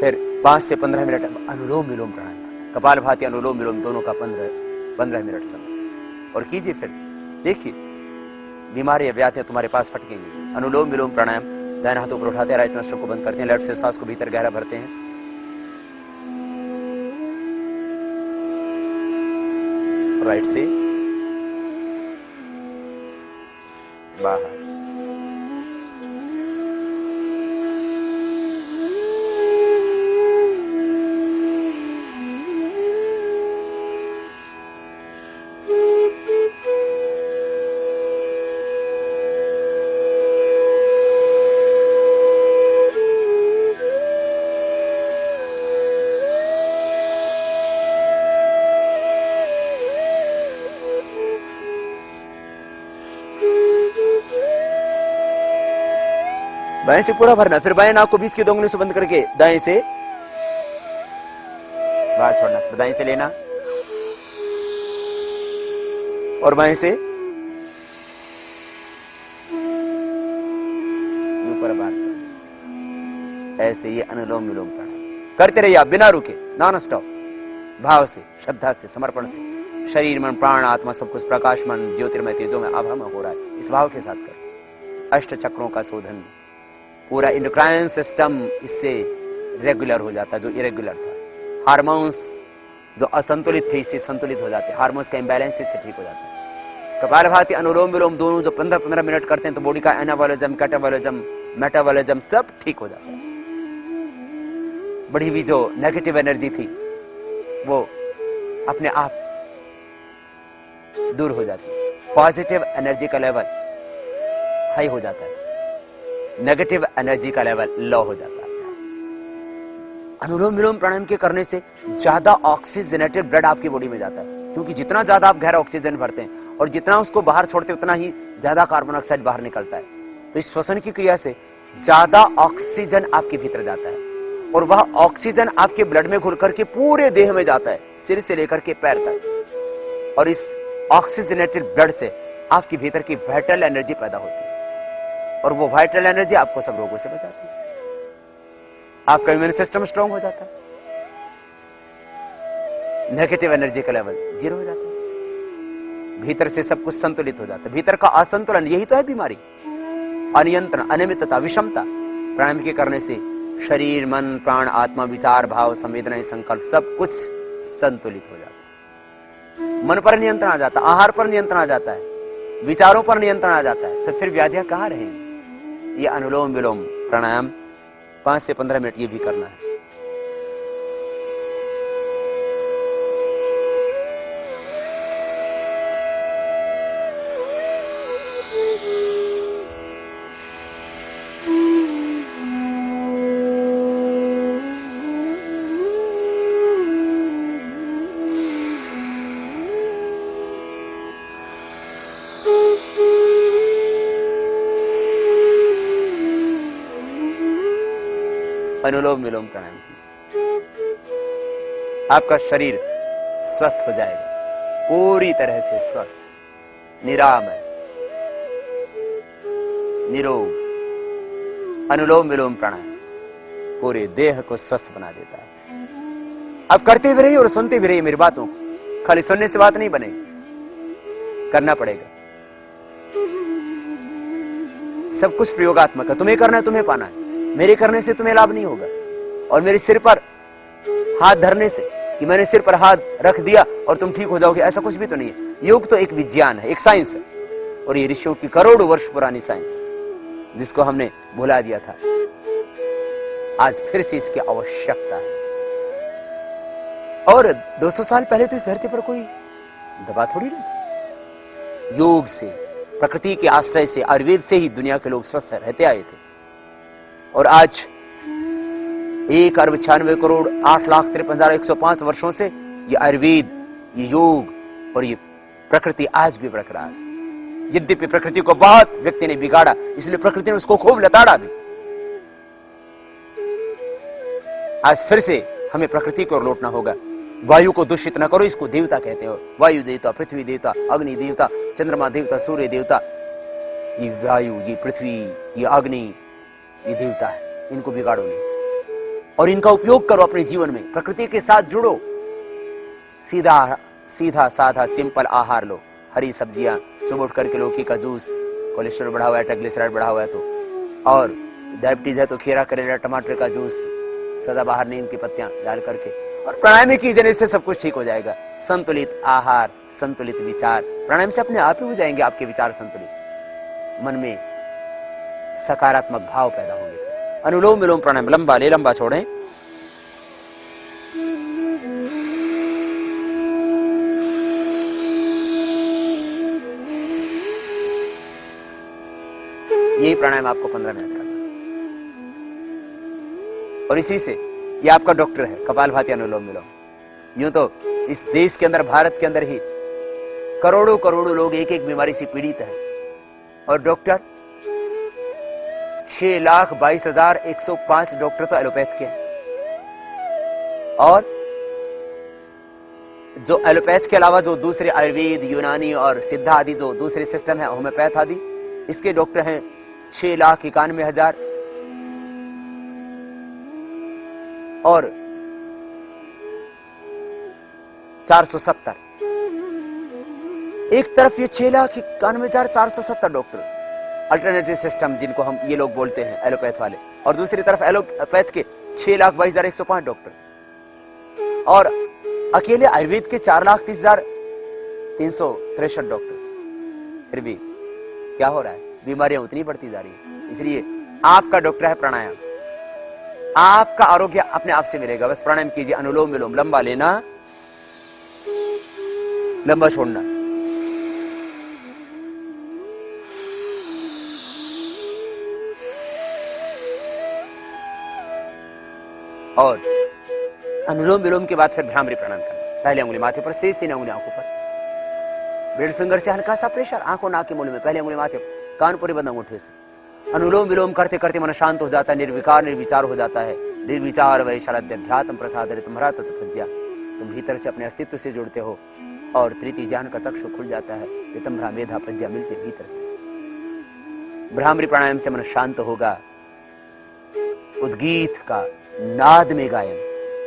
फिर 5 से 15 मिनट अनुलोम विलोम प्राणायाम, कपालभाति अनुलोम विलोम दोनों का 15 मिनट समय और कीजिए। फिर देखिए बीमारी व्याधियां तुम्हारे पास फटकेंगी। अनुलोम विलोम प्राणायाम, दाहिने हाथों पर उठाते हैं, राइट नोस्ट्रल को बंद करते हैं, लेफ्ट से सांस को भीतर गहरा भरते हैं, राइट से बाहर। बाएं से पूरा भरना, फिर बाएं नाक को 20 की 2 उंगलियों से बंद करके दाएं से बाहर छोड़ना, फिर दाएं से लेना और बाएं से ऊपर बाहर छोड़ना। ऐसे ये अनुलोम विलोम प्राणायाम करते रहिए आप बिना रुके, नॉन स्टॉप, भाव से, श्रद्धा से, समर्पण से। शरीर मन प्राण आत्मा सब कुछ प्रकाशमान ज्योतिर्मय तेजों में आभा में हो रहा है, इस भाव के साथ कर। अष्ट चक्रों का शोधन, पूरा इंडोक्राइन सिस्टम इससे रेगुलर हो जाता है, जो इरेगुलर था। हार्मोन्स जो असंतुलित थे इससे संतुलित हो जाते हैं, हार्मोन्स का इंबैलेंस इससे ठीक हो जाता है। कपालभाति अनुलोम विलोम दोनों जो 15-15 मिनट करते हैं तो बॉडी का एनाबॉलिज्म, कैटाबॉलिज्म, मेटाबॉलिज्म सब ठीक हो जाता है। बढ़ी हुई जो नेगेटिव एनर्जी थी वो अपने आप दूर हो जाती है। पॉजिटिव एनर्जी का लेवल हाई हो जाता है, नेगेटिव एनर्जी का लेवल लो हो जाता है। अनुलोम विलोम प्राणायाम के करने से ज्यादा ऑक्सीजनेटेड ब्लड आपकी बॉडी में जाता है, क्योंकि जितना ज्यादा आप गहरा ऑक्सीजन भरते हैं और जितना उसको बाहर छोड़ते हैं उतना ही ज्यादा कार्बन डाइऑक्साइड बाहर निकलता है। तो इस श्वसन की क्रिया से ज्यादा ऑक्सीजन आपके भीतर जाता है और वह ऑक्सीजन आपके ब्लड में घुल करके पूरे देह में जाता है, सिर से लेकर के पैर तक। और इस ऑक्सीजनेटेड ब्लड से आपके भीतर की वाइटल एनर्जी पैदा होती है और वो वाइटल एनर्जी आपको सब रोगों से बचाती है। आपका इम्यून सिस्टम स्ट्रांग हो जाता है, नेगेटिव एनर्जी का लेवल 0 हो जाता है, भीतर से सब कुछ संतुलित हो जाता है। भीतर का असंतुलन यही तो है बीमारी, अनियंत्रण, अनियमितता, विषमता। प्राणायाम के करने से शरीर मन प्राण आत्मा विचार भाव संवेदनाएं संकल्प सब कुछ संतुलित हो जाता है। मन पर नियंत्रण आ जाता है, आहार पर नियंत्रण आ जाता है, विचारों पर नियंत्रण आ जाता है, तो फिर व्याधियां कहां रहेंगी। ये अनुलोम विलोम प्राणायाम 5 से 15 मिनट ये भी करना है। अनुलोम विलोम प्राणायाम कीजिए, आपका शरीर स्वस्थ हो जाएगा, पूरी तरह से स्वस्थ, निरामय, निरोग। अनुलोम विलोम प्राणायाम पूरे देह को स्वस्थ बना देता है। आप करते भी रहिए और सुनते भी रहिए मेरी बातों को, खाली सुनने से बात नहीं बनेगी, करना पड़ेगा। सब कुछ प्रयोगात्मक है, तुम्हें करना है, तुम्हें पाना है। मेरे करने से तुम्हें लाभ नहीं होगा और मेरे सिर पर हाथ धरने से कि मैंने सिर पर हाथ रख दिया और तुम ठीक हो जाओगे, ऐसा कुछ भी तो नहीं है। योग तो एक विज्ञान है, एक साइंस है, और ये ऋषियों की करोड़ों वर्ष पुरानी साइंस जिसको हमने भुला दिया था, आज फिर से इसकी आवश्यकता है। और 200 साल पहले तो इस धरती पर कोई दवा थोड़ी नहीं थी। योग से, प्रकृति के आश्रय से, आयुर्वेद से ही दुनिया के लोग स्वस्थ रहते आए थे। और आज 1,96,8,53,105 वर्षों से ये आयुर्वेद, ये योग और ये प्रकृति आज भी बरकरार है। यद्यपि प्रकृति को बहुत व्यक्ति ने बिगाड़ा, इसलिए प्रकृति ने उसको खूब लताड़ा भी। आज फिर से हमें प्रकृति की ओर लौटना होगा। वायु को दूषित न करो, इसको देवता कहते हो। वायु देवता, पृथ्वी देवता, अग्नि देवता, चंद्रमा देवता, सूर्य देवता। ये वायु, ये पृथ्वी, ये अग्नि, ये देवता है, इनको बिगाड़ो नहीं और इनका उपयोग करो अपने जीवन में। प्रकृति के साथ जुड़ो, सीधा सीधा साधा सिंपल आहार लो, हरी सब्जियां, सुबह उठ करके लौकी का जूस, कोलेस्ट्रॉल बढ़ा हुआ है, ट्राइग्लिसराइड बढ़ा हुआ है तो, और डायबिटीज है तो खीरा, करेला, टमाटर का जूस, सदाबहार नीम की पत्तियां डाल करके, और प्राणायाम कीजिए, इससे सब कुछ ठीक हो जाएगा। संतुलित आहार, संतुलित विचार, प्राणायाम से अपने आप ही हो जाएंगे आपके विचार संतुलित, मन में सकारात्मक भाव पैदा होंगे। अनुलोम विलोम प्राणायाम लंबा ले, लंबा छोड़ें। यही प्राणायाम आपको 15 मिनट करना और इसी से, ये आपका डॉक्टर है कपालभाति अनुलोम विलोम। यूं तो इस देश के अंदर, भारत के अंदर ही करोड़ों लोग एक एक बीमारी से पीड़ित है और डॉक्टर 6,22,105 डॉक्टर तो एलोपैथ के हैं, और जो एलोपैथ के अलावा जो दूसरे आयुर्वेद, यूनानी और सिद्धा आदि जो दूसरे सिस्टम है, होम्योपैथ आदि, इसके डॉक्टर हैं 6,91,000 और 470। एक तरफ ये 6,91,470 डॉक्टर अल्टरनेटिव सिस्टम जिनको हम ये लोग बोलते हैं एलोपैथ वाले, और दूसरी तरफ एलोपैथ के 6,22,105 डॉक्टर, और अकेले आयुर्वेद के 4,30,363 डॉक्टर। फिर भी क्या हो रहा है, बीमारियां उतनी बढ़ती जा रही है। इसलिए आपका डॉक्टर है प्राणायाम, आपका आरोग्य अपने आप से मिलेगा। बस प्राणायाम कीजिए, अनुलोम विलोम, लंबा लेना, लंबा छोड़ना, और अनुलोम विलोम के बाद फिर भ्रामरी प्राणायाम करना। पहले उंगली माथे पर, शेष 3 उंगली आंखों पर, मिडिल फिंगर से हल्का सा प्रेशर आंखों नाक के मूल में, पहले उंगली माथे पर, कान पूरे बंद अंगूठे से। अनुलोम विलोम करते करते मन शांत हो जाता है, निर्विकार निर्विचार हो जाता है। निर्विचार वैशालध्यात्म प्रसाद तुम्हारा तत्प्रज्ञा, तुम भीतर से अपने अस्तित्व से जुड़ते हो और तृतीय ज्ञान का चक्षु खुल जाता है, रितंभ्रा मेधा प्रज्ञा मिलती भीतर से। भ्रामरी प्राणायाम से मन शांत होगा। उद्गीत का नाद में गायन,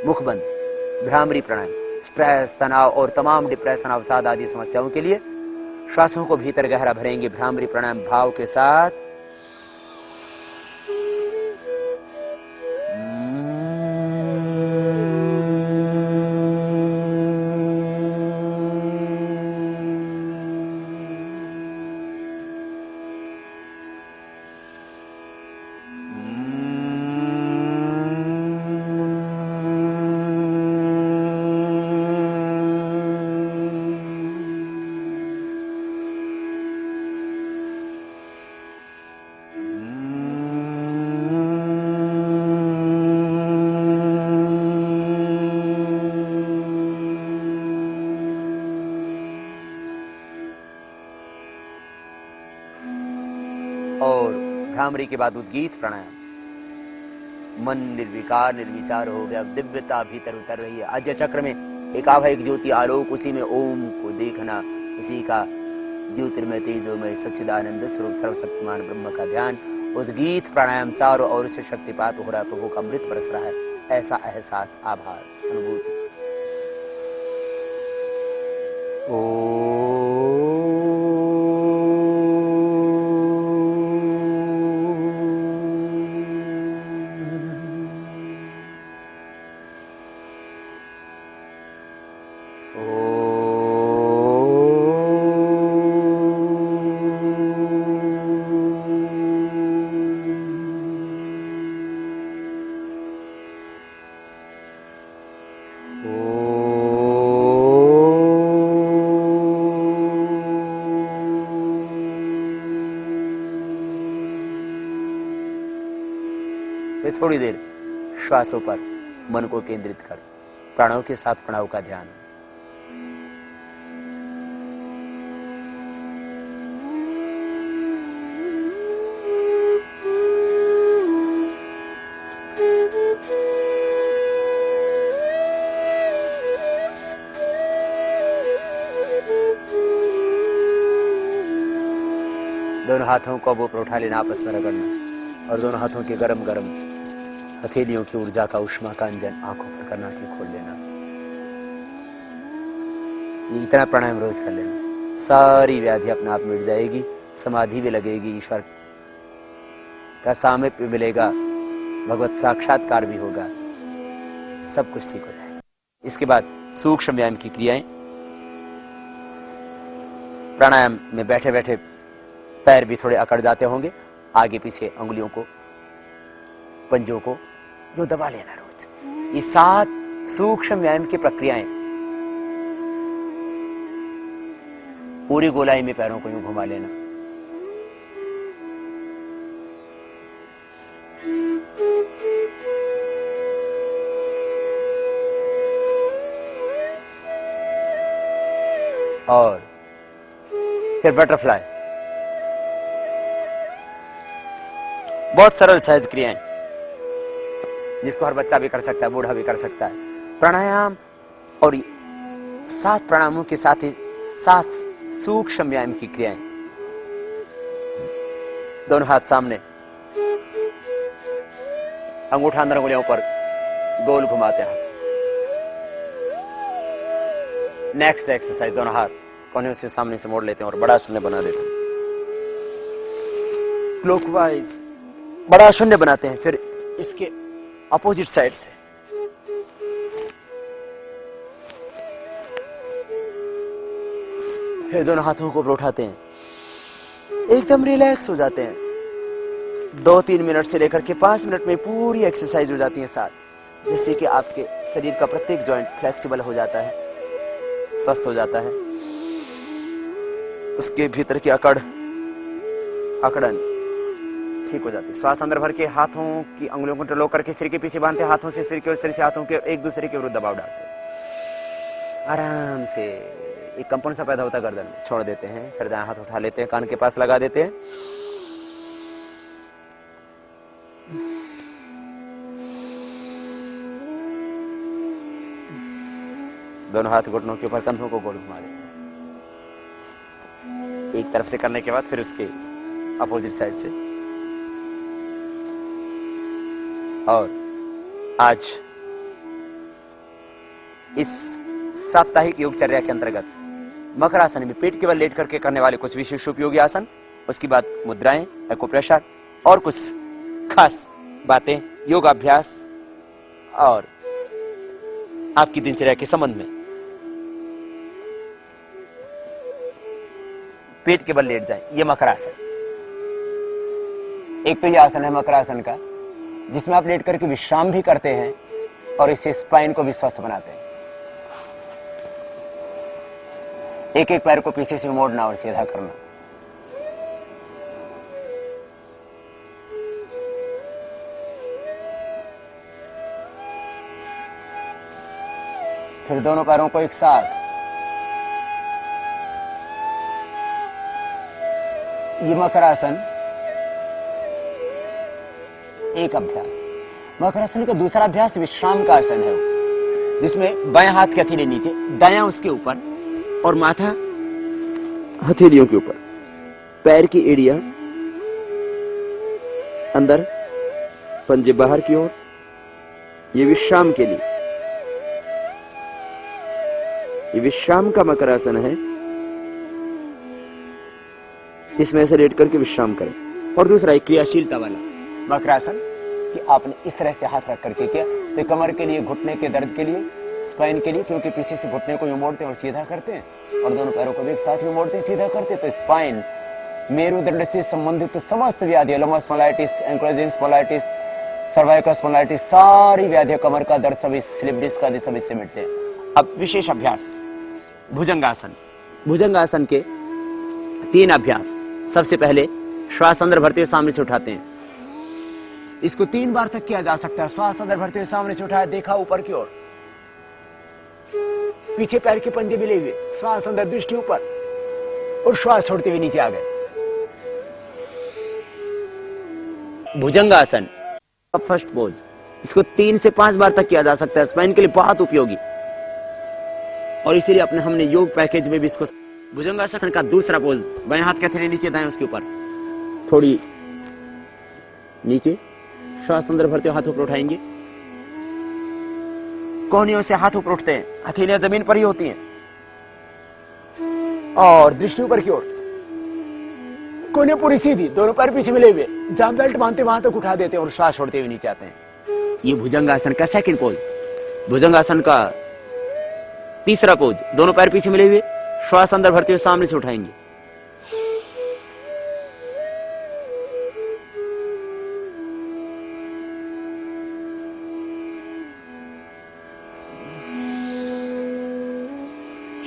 मुखबंद भ्रामरी प्राणायाम स्ट्रेस, तनाव और तमाम डिप्रेशन, अवसाद आदि समस्याओं के लिए श्वासों को भीतर गहरा भरेंगे भ्रामरी प्राणायाम भाव के साथ। और भ्रामरी के बाद उद्गीत प्राणायाम, मन निर्विकार निर्विचार हो गया, दिव्यता भीतर उतर रही है। आज्ञा चक्र में एक आभा, एक ज्योति आलोक, उसी में ओम को देखना, इसी का ज्योतिर्मय तेजोमय सच्चिदानंद स्वरूप सर्वशक्तिमान ब्रह्म का ध्यान। उद्गीत प्राणायाम चारों ओर से शक्तिपात हो रहा है, प्रभु का अमृत बरस रहा है, ऐसा एहसास, आभास, अनुभूति। फिर थोड़ी देर श्वासों पर मन को केंद्रित कर, प्राणों के साथ प्रणव का ध्यान। दोनों हाथों को वो पर उठा लेना, आपस में रगड़ना, और दोनों हाथों की गरम गरम हथेलियों की ऊर्जा का उष्मा का अंजन आंखों पर करना, की खोल लेना। ये इतना प्राणायाम रोज कर लेना, सारी व्याधि अपने आप मिट जाएगी, समाधि भी लगेगी, ईश्वर का सामीप्य मिलेगा, भगवत साक्षात्कार भी होगा, सब कुछ ठीक हो जाएगा। इसके बाद सूक्ष्म व्यायाम की क्रियाएं। प्राणायाम में बैठे बैठे पैर भी थोड़े अकड़ जाते होंगे, आगे पीछे अंगुलियों को, पंजों को जो दबा लेना रोज। ये 7 सूक्ष्म व्यायाम की प्रक्रियाएं। पूरी गोलाई में पैरों को यूं घुमा लेना, और फिर बटरफ्लाई, बहुत सरल सहज क्रियाएं जिसको हर बच्चा भी कर सकता है, बूढ़ा भी कर सकता है। प्राणायाम और 7 प्राणायामों के साथ ही 7 सूक्ष्म व्यायाम की क्रियाएं। दोनों हाथ सामने, अंगूठा अंदर उंगलियों पर गोल घुमाते हैं। नेक्स्ट एक्सरसाइज, दोनों हाथ कोने से सामने से मोड़ लेते हैं और बड़ा शून्य बना देते हैं। क्लॉकवाइज बड़ा शून्य बनाते हैं, फिर इसके अपोजिट साइड से फिर दोनों हाथों को ऊपर उठाते हैं, एकदम रिलैक्स हो जाते हैं। 2-3 मिनट से लेकर के 5 मिनट में पूरी एक्सरसाइज हो जाती है साथ, जिससे कि आपके शरीर का प्रत्येक जॉइंट फ्लेक्सिबल हो जाता है, स्वस्थ हो जाता है। उसके भीतर की अकड़न ठीक हो जाती है। श्वास अंदर भर के हाथों की अंगुलियों को टलो करके सिर के पीछे बांधते, हाथों से सिर के उस तरह से हाथों के एक दूसरे के विरुद्ध दबाव डालते, आराम से एक कंपन सा पैदा होता है गर्दन में, छोड़ देते हैं। फिर दायां हाथ उठा लेते हैं, कान के पास लगा देते हैं। दोनों हाथ घुटनों के ऊपर, कंधों को गोल घुमा देते हैं। एक तरफ से करने के बाद फिर उसके अपोजिट साइड से। और आज इस साप्ताहिक योगचर्या के अंतर्गत मकरासन में पेट के बल लेट करके करने वाले कुछ विशेष उपयोगी आसन, उसके बाद मुद्राएं, एक्यूप्रेशर और कुछ खास बातें, योगाभ्यास और आपकी दिनचर्या के संबंध में। पेट के बल लेट जाएं, ये मकरासन। एक तो ये आसन है मकरासन का, जिसमें आप लेट करके विश्राम भी करते हैं और इससे स्पाइन को भी स्वस्थ बनाते हैं। एक एक पैर को पीछे से मोड़ना और सीधा करना। फिर दोनों पैरों को एक साथ, ये मकरासन एक अभ्यास। मकरासन का दूसरा अभ्यास विश्राम का आसन है, जिसमें बाएं हाथ की हथेली नीचे, दायां उसके ऊपर और माथा हथेलियों के ऊपर, पैर की एड़ियां अंदर, पंजे बाहर की ओर। ये विश्राम के लिए, ये विश्राम का मकरासन है। इसमें ऐसे लेट करके विश्राम करें। और दूसरा एक क्रियाशीलता वाला मकरासन कि आपने इस तरह से हाथ रख करके किया तो कमर के लिए, घुटने के दर्द के लिए, स्पाइन के लिए, क्योंकि पीछे से घुटने को यूं मोड़ते हैं और सीधा करते हैं, और दोनों पैरों को भी एक साथ यूं मोड़ते हैं, सीधा करते हैं, तो स्पाइन, मेरुदंड से संबंधित समस्त व्याधि, लंबस spondylitis, ankylosing spondylitis, cervical spondylitis, सारी व्याधियां, कमर का दर्द, सभी स्लिप डिस्क आदि सब इससे मिटते हैं। अब विशेष अभ्यास भुजंगासन। भुजंगासन के 3 अभ्यास। सबसे पहले श्वास अंदर भरते हुए सामने से उठाते हैं। इसको 3 बार तक किया जा सकता है। श्वास अंदर भरते हुए सामने से उठाया, देखा ऊपर की ओर, पीछे पैर के पंजे मिले हुए, श्वास अंदर, दृष्टि ऊपर, और श्वास छोड़ते हुए नीचे आ गए। भुजंगासन का फर्स्ट पोज, इसको 3 से 5 बार तक किया जा सकता है। स्पाइन के लिए बहुत उपयोगी, और इसीलिए अपने हमने योग पैकेज में भी इसको। भुजंगासन का दूसरा पोज, बाएं हाथ के हथेली नीचे, दाएं उसके ऊपर, थोड़ी नीचे, श्वास अंदर भरते हुए हाथ ऊपर उठाएंगे, कोहनियों से हाथ ऊपर उठते हैं, हथेलियां जमीन पर ही होती हैं, और दृष्टि ऊपर की ओर, कोहनियां पूरी सीधी, दोनों पैर पीछे मिले हुए, जहां बेल्ट बांधते वहां तक उठा देते हैं और श्वास छोड़ते हुए नीचे आते हैं। ये भुजंगासन का सेकंड पोज। भुजंगासन का तीसरा पोज, दोनों पैर पीछे मिले हुए, श्वास अंदर भरते हुए सामने से उठाएंगे,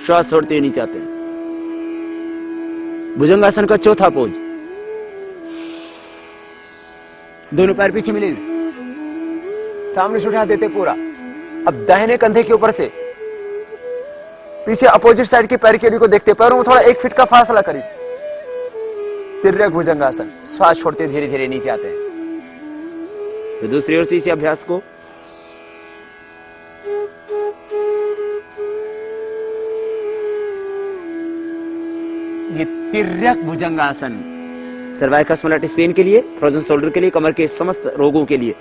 श्वास छोड़ते हुए नीचे आते हैं। भुजंगासन का चौथा पोज, दोनों पैर पीछे मिले हुए, सामने से उठा देते पूरा। अब दाहिने कंधे के ऊपर से पीछे अपोजिट साइड के पैर की एड़ी को देखते, पैरों में थोड़ा 1 फीट का फासला करीब, तिर्यक भुजंगासन। श्वास छोड़ते धीरे धीरे नीचे आते हैं। तो दूसरी ओर से इसी अभ्यास को ये तिर्यक भुजंगासन, सर्वाइकल स्मॉलेटिस पेन के लिए, फ्रोजन शोल्डर के लिए, कमर के समस्त रोगों के लिए।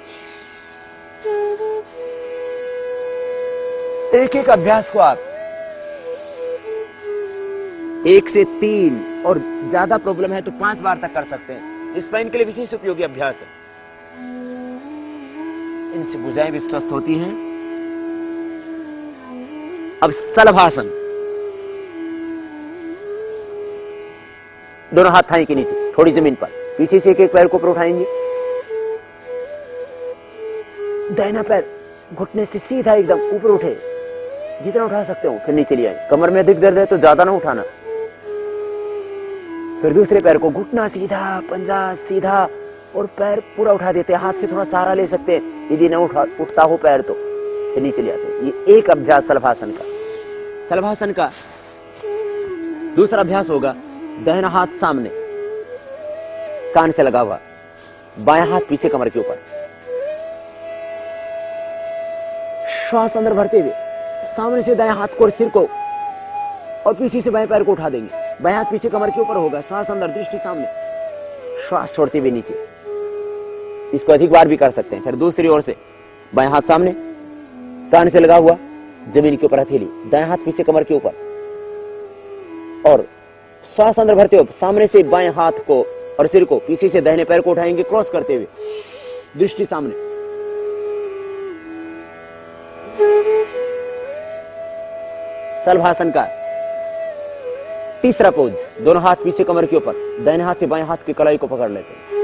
एक एक अभ्यास को आप 1 से 3 और ज्यादा प्रॉब्लम है तो 5 बार तक कर सकते हैं। स्पाइन के लिए विशेष उपयोगी अभ्यास है। इनसे भुजाएं भी स्वस्थ होती हैं। अब शलभासन, दोनों हाथ थाई के नीचे, थोड़ी जमीन पर, पीछे से एक एक पैर को ऊपर उठाएंगे। दाहिना पैर घुटने से सीधा एकदम ऊपर उठे, जितना उठा सकते हो, फिर नीचे ले आए। कमर में अधिक दर्द है तो ज्यादा ना उठाना। फिर दूसरे पैर को घुटना सीधा, पंजा सीधा, और पैर पूरा उठा देते हैं। हाथ से थोड़ा सहारा ले सकते हैं, यदि ना उठता हो पैर तो फिर नीचे ले आते हैं। ये एक अभ्यास शलभासन का। शलभासन का दूसरा अभ्यास होगा दाहिना हाथ सामने, कान से लगा हुआ, बायां हाथ पीछे कमर के ऊपर, श्वास अंदर भरते हुए सामने से दाएं हाथ को और सिर को और पीछे से बाएं पैर को उठा देंगे। बाएं हाथ पीछे कमर के ऊपर होगा, श्वास अंदर, दृष्टि सामने, श्वास छोड़ते हुए नीचे। इसको अधिक बार भी कर सकते हैं। फिर दूसरी ओर से बाएं हाथ सामने, कान से लगा हुआ, जमीन के ऊपर हथेली, दाएं हाथ पीछे कमर के ऊपर, और श्वास अंदर भरते हुए सामने से बाएं हाथ को और सिर को, पीछे से दाहिने पैर को उठाएंगे, क्रॉस करते हुए, दृष्टि सामने। शलभासन का तीसरा पोज, दोनों हाथ पीछे कमर के ऊपर, दाहिने हाथ से बाएं हाथ की कलाई को पकड़ लेते हैं।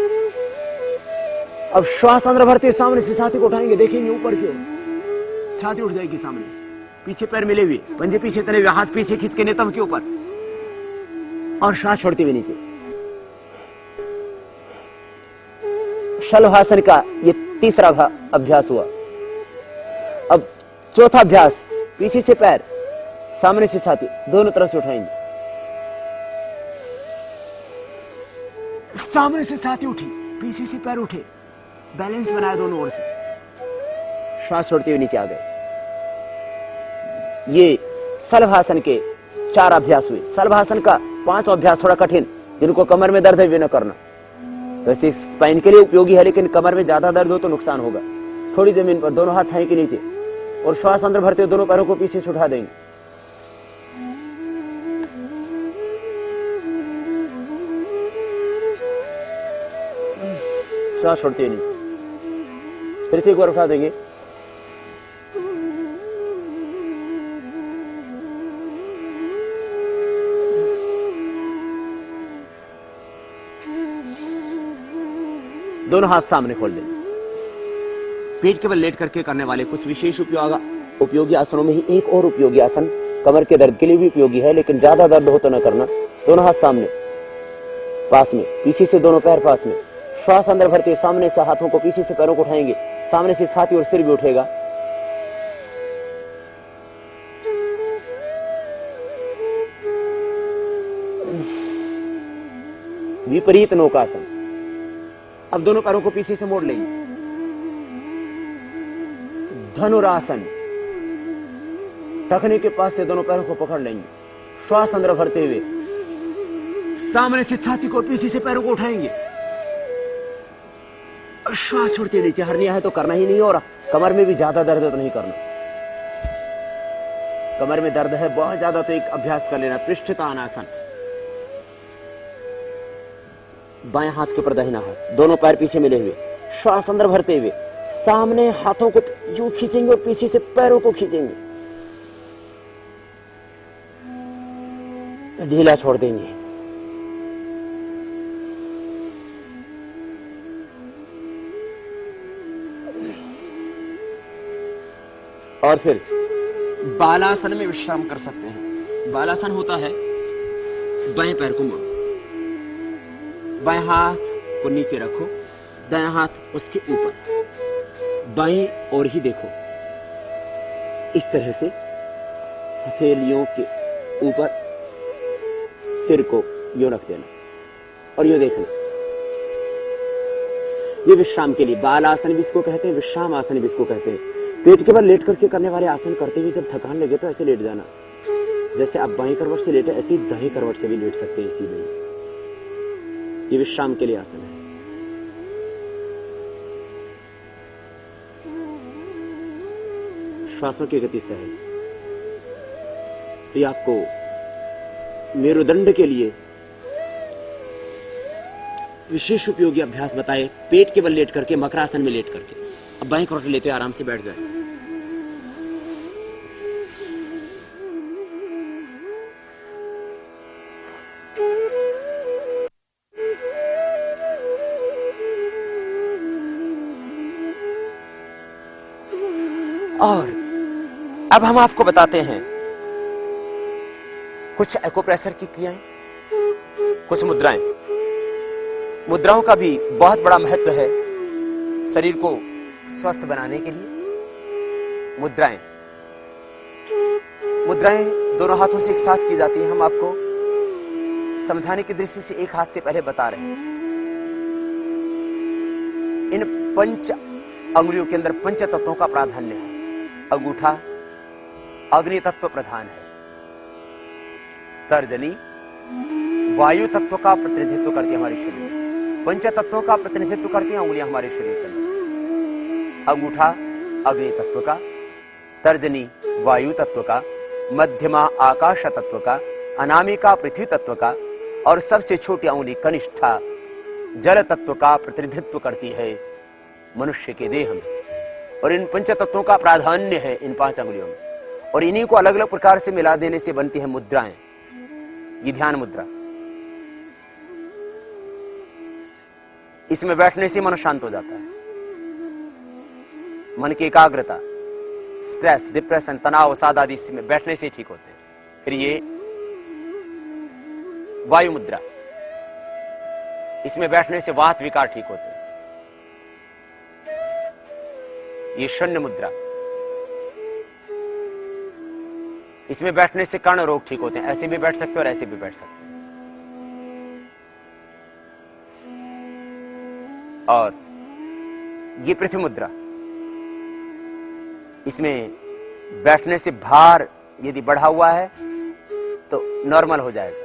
अब श्वास अंदर भरते सामने से छाती को उठाएंगे, देखेंगे ऊपर की ओर, छाती उठ जाएगी सामने से, पीछे पैर मिले हुए, पंजे पीछे तले हुए, हाथ पीछे खींच के नेतम के ऊपर, और श्वास छोड़ते हुए नीचे। शलभासन का ये तीसरा अभ्यास हुआ। अब चौथा अभ्यास, पीछे से पैर, सामने से छाती, दोनों तरफ से उठाएंगे। सामने से छाती उठी, पीछे से पैर उठे, बैलेंस बनाया दोनों ओर से, श्वास छोड़ते हुए नीचे आ गए। ये शलभासन के 4 अभ्यास हुए। शलभासन का 5वां अभ्यास थोड़ा कठिन, जिनको कमर में दर्द है वे न करना। वैसे स्पाइन के लिए उपयोगी है, लेकिन कमर में ज्यादा दर्द हो तो नुकसान होगा। थोड़ी जमीन पर, दोनों हाथ थाई के नीचे, और श्वास अंदर भरते हुए दोनों पैरों को पीछे से उठा देंगे। श्वास छोड़ते हुए नीचे, फिर से एक बार उठा देंगे। दोनों हाथ सामने खोल दें। पेट के बल लेट करके करने वाले कुछ विशेष उपयोगी आसनों में ही एक और उपयोगी आसन कमर के दर्द के लिए भी उपयोगी है, लेकिन ज्यादा दर्द हो तो न करना। दोनों हाथ सामने, पास में, पीछे से दोनों पैर पास में, श्वास अंदर भरते सामने से हाथों को, पीछे से पैरों को उठाएंगे, सामने से छाती और सिर भी उठेगा। विपरीत नौकासन। अब दोनों पैरों को पीछे से मोड़ लेंगे। धनुरासन, टखने के पास से दोनों पैरों को पकड़ लेंगे, श्वास अंदर भरते हुए सामने से छाती को, पीछे से पैरों को उठाएंगे, श्वास छोड़ते नीचे। हर्निया है तो करना ही नहीं, और कमर में भी ज्यादा दर्द है तो नहीं करना। कमर में दर्द है बहुत ज्यादा तो एक अभ्यास कर लेना, पृष्ठतानासन। बाएं हाथ के ऊपर दाहिना हाथ, दोनों पैर पीछे मिले हुए, श्वास अंदर भरते हुए सामने हाथों को यूं खींचेंगे और पीछे से पैरों को खींचेंगे, ढीला छोड़ देंगे। और फिर बालासन में विश्राम कर सकते हैं। बालासन होता है बाएं पैर को मोड़ो, बाएं हाथ को नीचे रखो, दायां हाथ उसके ऊपर, बाएं ओर ही देखो। इस तरह से हथेलियों के ऊपर सिर को यूं रख देना और यूं देखना। ये विश्राम के लिए बाल आसन भी इसको कहते हैं, विश्राम आसन भी इसको कहते हैं। पेट के बल लेट करके करने वाले आसन करते हुए जब थकान लगे तो ऐसे लेट जाना, जैसे आप बाएं करवट से लेटे ऐसे ही दाएं करवट से भी लेट सकते हैं इसी में। ये विश्राम के लिए आसन है। श्वासों की गति सहज। तो ये आपको मेरुदंड के लिए विशेष उपयोगी अभ्यास बताए, पेट के बल लेट करके, मकरासन में लेट करके। अब बाएं करवट लेते हुए आराम से बैठ जाए। और अब हम आपको बताते हैं कुछ एक्यूप्रेशर की क्रियाएं, कुछ मुद्राएं। मुद्राओं का भी बहुत बड़ा महत्व है शरीर को स्वस्थ बनाने के लिए। मुद्राएं दोनों हाथों से एक साथ की जाती हैं। हम आपको समझाने की दृष्टि से एक हाथ से पहले बता रहे हैं। इन पंच अंगुलियों के अंदर पंच तत्वों का प्राधान्य है। अंगूठा अग्नि तत्व प्रधान है, तर्जनी वायु तत्व का प्रतिनिधित्व करती है हमारे शरीर में, पंच तत्वों का प्रतिनिधित्व करती हैं उंगलियां हमारे शरीर के अंदर। अंगूठा अग्नि तत्व का, तर्जनी वायु तत्व का, मध्यमा आकाश तत्व का, अनामिका पृथ्वी तत्व का और सबसे छोटी उंगली कनिष्ठा जल तत्व का प्रतिनिधित्व करती है मनुष्य के देह में। और इन पंच तत्वों का प्राधान्य है इन 5 अंगुलियों में, और इन्हीं को अलग अलग प्रकार से मिला देने से बनती है मुद्राएं। ये ध्यान मुद्रा, इसमें बैठने से मन शांत हो जाता है। मन की एकाग्रता, स्ट्रेस, डिप्रेशन, तनाव, अवसाद आदि इसमें बैठने से ठीक होते हैं। फिर ये वायु मुद्रा, इसमें बैठने से वात विकार ठीक होते हैं। ये शून्य मुद्रा, इसमें बैठने से कर्ण रोग ठीक होते हैं। ऐसे भी बैठ सकते हो और ऐसे भी बैठ सकते हैं। और ये पृथ्वी मुद्रा, इसमें बैठने से भार यदि बढ़ा हुआ है तो नॉर्मल हो जाएगा,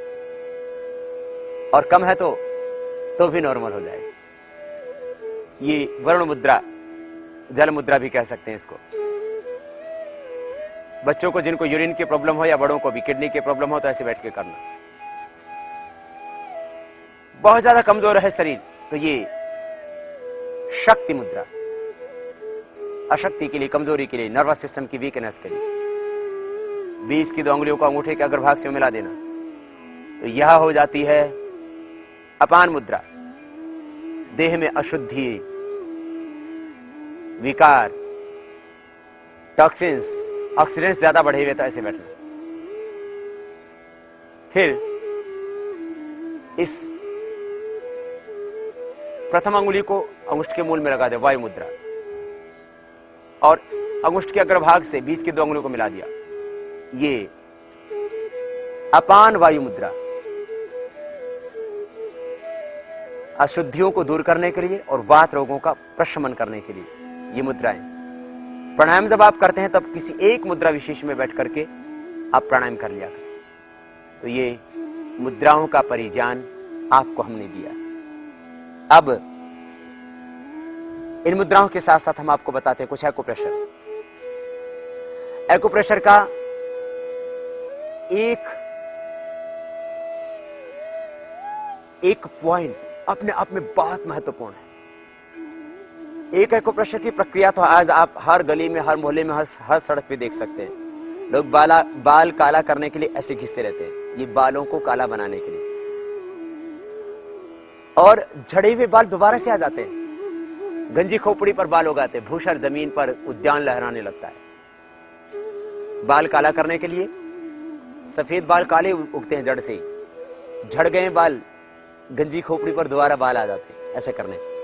और कम है तो भी नॉर्मल हो जाएगा। ये वरुण मुद्रा, जल मुद्रा भी कह सकते हैं इसको। बच्चों को जिनको यूरिन की प्रॉब्लम हो या बड़ों को भी किडनी की प्रॉब्लम हो तो ऐसे बैठ के करना। बहुत ज्यादा कमजोर है शरीर तो ये शक्ति मुद्रा, अशक्ति के लिए, कमजोरी के लिए, नर्वस सिस्टम की वीकनेस के लिए 20 की 2 अंगुलियों को अंगूठे के अग्रभाग से मिला देना, तो यह हो जाती है अपान मुद्रा। देह में अशुद्धि, विकार, टॉक्सिन्स, ऑक्सीडेंट्स ज्यादा बढ़े हुए तो ऐसे बैठना। फिर इस प्रथम अंगुली को अंगुष्ठ के मूल में लगा दे, वायु मुद्रा, और अंगुष्ठ के अग्रभाग से 20 की 2 अंगुलियों को मिला दिया, ये अपान वायु मुद्रा। अशुद्धियों को दूर करने के लिए और वात रोगों का प्रशमन करने के लिए ये मुद्राएं। प्राणायाम जब आप करते हैं तब किसी एक मुद्रा विशेष में बैठ करके आप प्राणायाम कर लिया करें। तो ये मुद्राओं का परिज्ञान आपको हमने दिया। अब इन मुद्राओं के साथ साथ हम आपको बताते हैं कुछ एक्यूप्रेशर। एक्यूप्रेशर का एक पॉइंट अपने आप में बहुत महत्वपूर्ण है। एक एक्यूप्रेशर की प्रक्रिया तो आज आप हर गली में, हर मोहल्ले में, हर सड़क पे देख सकते हैं। लोग बाल काला करने के लिए ऐसे घिसते रहते हैं, ये बालों को काला बनाने के लिए, और झड़े हुए बाल दोबारा से आ जाते हैं। गंजी खोपड़ी पर बाल उगाते हैं, भूषण जमीन पर उद्यान लहराने लगता है। बाल काला करने के लिए सफेद बाल काले उगते हैं जड़ से, झड़ गए बाल गंजी खोपड़ी पर दोबारा बाल आ जाते हैं। ऐसे करने से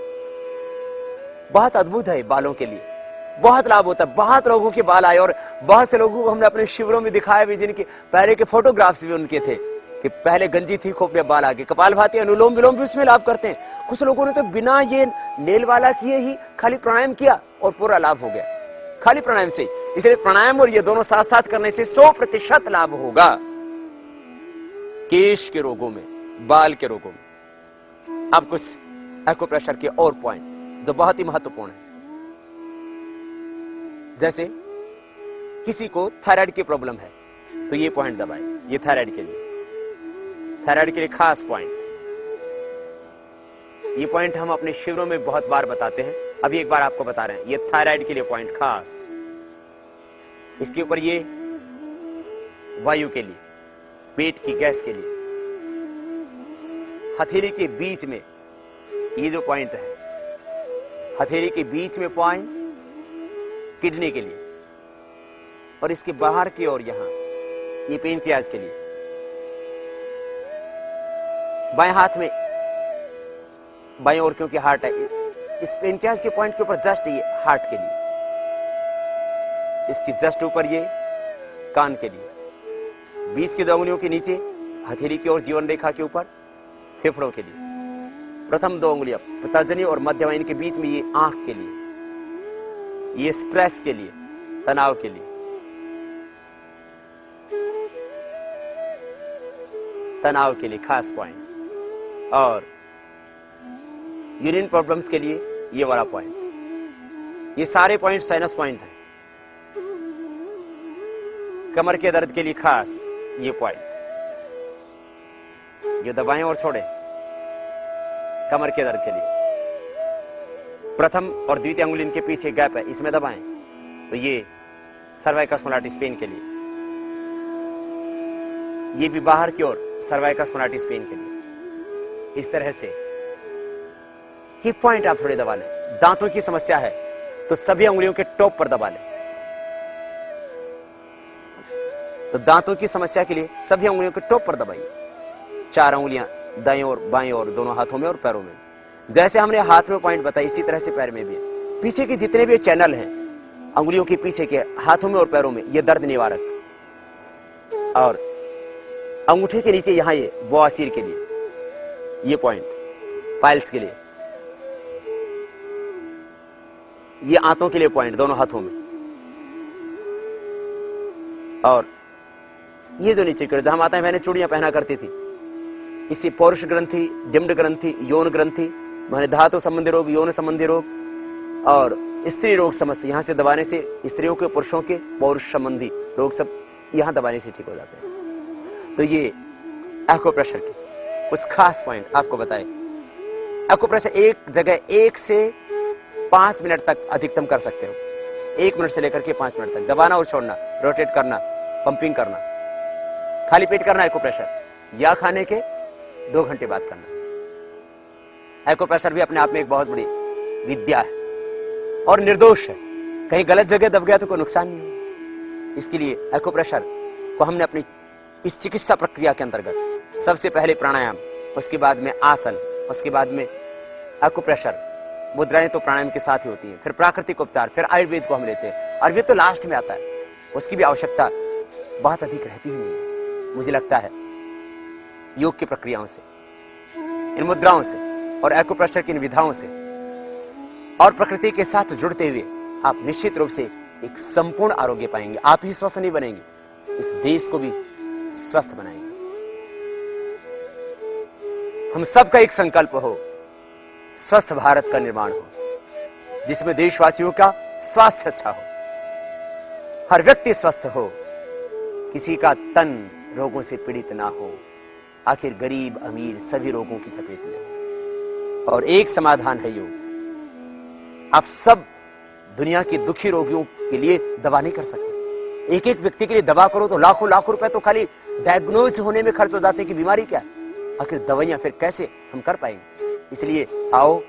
बहुत अद्भुत है, बालों के लिए बहुत लाभ होता है। बहुत लोगों के बाल आए और बहुत से लोगों को हमने अपने शिविरों में दिखाया भी, जिनके पहले के फोटोग्राफ्स भी उनके थे, कि पहले गंजी थी, खोपड़ियां बाल आगे, कपालभाति अनुलोम विलोम भी उसमें लाभ करते हैं। कुछ लोगों ने तो बिना ये नेल वाला किए ही खाली प्राणायाम किया और पूरा लाभ हो गया खाली प्राणायाम से। इसलिए प्राणायाम और ये दोनों साथ साथ करने से 100% लाभ होगा केश के रोगों में, बाल के रोगों में। अब कुछ एक्यूप्रेशर के और पॉइंट जो बहुत ही महत्वपूर्ण है। जैसे किसी को थायराइड की प्रॉब्लम है तो ये पॉइंट दबाएं, ये थायराइड के लिए, थायराइड के लिए खास पॉइंट। ये पॉइंट हम अपने शिविरों में बहुत बार बताते हैं, अभी एक बार आपको बता रहे हैं। ये थायराइड के लिए पॉइंट खास। इसके ऊपर ये वायु के लिए, पेट की गैस के लिए। हथेली के बीच में ये जो पॉइंट है, हथेली के बीच में पॉइंट किडनी के लिए, और इसके बाहर की ओर यहां ये पेनक्रियाज के लिए। बाएं हाथ में, बाएं ओर क्योंकि हार्ट है, इस पेनक्रियाज के पॉइंट के ऊपर जस्ट ये हार्ट के लिए, इसकी जस्ट ऊपर ये कान के लिए, बीच की 2 उंगलियों के नीचे हथेली की ओर जीवन रेखा के ऊपर फेफड़ों के लिए, प्रथम 2 उंगलियां तर्जनी और मध्य वाहिनी के बीच में ये आंख के लिए, ये स्ट्रेस के लिए, तनाव के लिए, तनाव के लिए खास पॉइंट, और यूरिन प्रॉब्लम्स के लिए ये वाला पॉइंट। ये सारे पॉइंट साइनस पॉइंट है। कमर के दर्द के लिए खास ये पॉइंट, ये दबाएं और छोड़ें। कमर के दर्द के लिए प्रथम और द्वितीय अंगुली के पीछे गैप है, इसमें दबाएं तो ये सर्वाइकल स्पॉन्डिलाइटिस पेन के लिए, ये भी बाहर की ओर सर्वाइकल स्पॉन्डिलाइटिस पेन के लिए। इस तरह से ये पॉइंट आप थोड़े दबा लें। दांतों की समस्या है तो सभी अंगुलियों के टॉप पर दबा लें। तो दांतों की समस्या के लिए सभी अंगुलियों के टॉप पर दबाइए। 4 अंगुलियां दाएं और बाएं और दोनों हाथों में और पैरों में। जैसे हमने हाथ में पॉइंट बताई, इसी तरह से पैर में भी है। पीछे के जितने भी चैनल हैं अंगुलियों के पीछे के हाथों में और पैरों में, ये दर्द निवारक। और अंगूठे के नीचे यहां ये बवासीर के लिए ये पॉइंट, पाइल्स के लिए, ये आंतों के लिए पॉइंट दोनों हाथों में। और ये जो नीचे की ओर जहां माताएं बहनें चूड़ियां पहना करती थी, इससे पौरुष ग्रंथि, डिम्ड ग्रंथि, यौन ग्रंथि, माने धातु संबंधी रोग, यौन संबंधी रोग और स्त्री रोग समस्त यहां से दबाने से स्त्रियों के, पुरुषों के पौरुष संबंधी रोग सब यहां दबाने से ठीक हो जाते हैं। तो ये एक्यूप्रेशर के कुछ खास पॉइंट आपको बताए। एक्यूप्रेशर एक जगह 1 से 5 मिनट तक अधिकतम कर सकते हो। 1 मिनट से लेकर के 5 मिनट तक दबाना और छोड़ना, रोटेट करना, पंपिंग करना, खाली पेट करना एक्यूप्रेशर, या खाने के 2 घंटे बाद करना। एक्यूप्रेशर भी अपने आप में एक बहुत बड़ी विद्या है और निर्दोष है। कहीं गलत जगह दब गया तो कोई नुकसान नहीं हो। इसके लिए एक्यूप्रेशर को हमने अपनी इस चिकित्सा प्रक्रिया के अंतर्गत सबसे पहले प्राणायाम, उसके बाद में आसन, उसके बाद में एक्यूप्रेशर, मुद्राएं तो प्राणायाम के साथ ही होती हैं, फिर प्राकृतिक उपचार, फिर आयुर्वेद को हम लेते हैं। आयुर्वेद तो लास्ट में आता है, उसकी भी आवश्यकता बहुत अधिक रहती ही नहीं है। मुझे लगता है योग की प्रक्रियाओं से, इन मुद्राओं से और एक्यूप्रेशर की इन विधाओं से और प्रकृति के साथ जुड़ते हुए आप निश्चित रूप से एक संपूर्ण आरोग्य पाएंगे। आप ही स्वस्थ नहीं बनेंगे, इस देश को भी स्वस्थ बनाएंगे। हम सबका एक संकल्प हो, स्वस्थ भारत का निर्माण हो, जिसमें देशवासियों का स्वास्थ्य अच्छा हो, हर व्यक्ति स्वस्थ हो, किसी का तन रोगों से पीड़ित ना हो, आखिर गरीब अमीर सभी रोगों की चपेट में हो। और एक समाधान है योग। आप सब दुनिया के दुखी रोगियों के लिए दवा नहीं कर सकते। एक एक व्यक्ति के लिए दवा करो तो लाखों लाखों रुपए तो खाली डायग्नोज होने में खर्च हो जाते हैं कि बीमारी क्या है। आखिर दवाइयां फिर कैसे हम कर पाएंगे। इसलिए आओ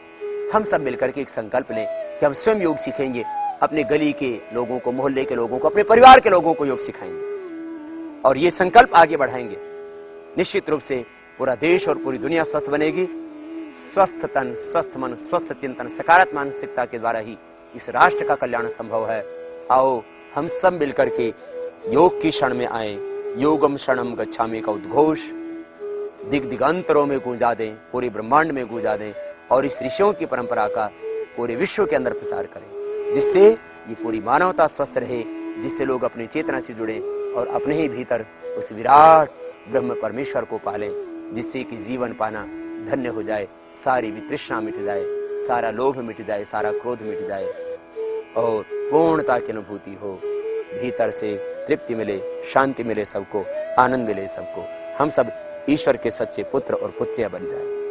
हम सब मिलकर के एक संकल्प लें कि हम स्वयं योग सीखेंगे, अपने गली के लोगों को, मोहल्ले के लोगों को, अपने परिवार के लोगों को योग सिखाएंगे और ये संकल्प आगे बढ़ाएंगे। निश्चित रूप से पूरा देश और पूरी दुनिया स्वस्थ बनेगी। स्वस्थ तन, स्वस्थ मन, स्वस्थ चिंतन, सकारात्मक मानसिकता के द्वारा ही इस राष्ट्र का कल्याण संभव है। आओ हम सब मिलकर के योग की क्षण में आए। योगम शरणम गच्छामि का उद्घोष दिग दिगांतरों में गूंजा दें, पूरे ब्रह्मांड में गूंजा दें और इस ऋषियों की परंपरा का पूरे विश्व के अंदर प्रचार करें, जिससे ये पूरी मानवता स्वस्थ रहे, जिससे लोग अपनी चेतना से जुड़े और अपने ही भीतर उस विराट ब्रह्म परमेश्वर को पालें, जिससे कि जीवन पाना धन्य हो जाए, सारी वितृष्णा मिट जाए, सारा लोभ मिट जाए, सारा क्रोध मिट जाए और पूर्णता की अनुभूति हो, भीतर से तृप्ति मिले, शांति मिले सबको, आनंद मिले सबको, हम सब ईश्वर के सच्चे पुत्र और पुत्रियां बन जाए।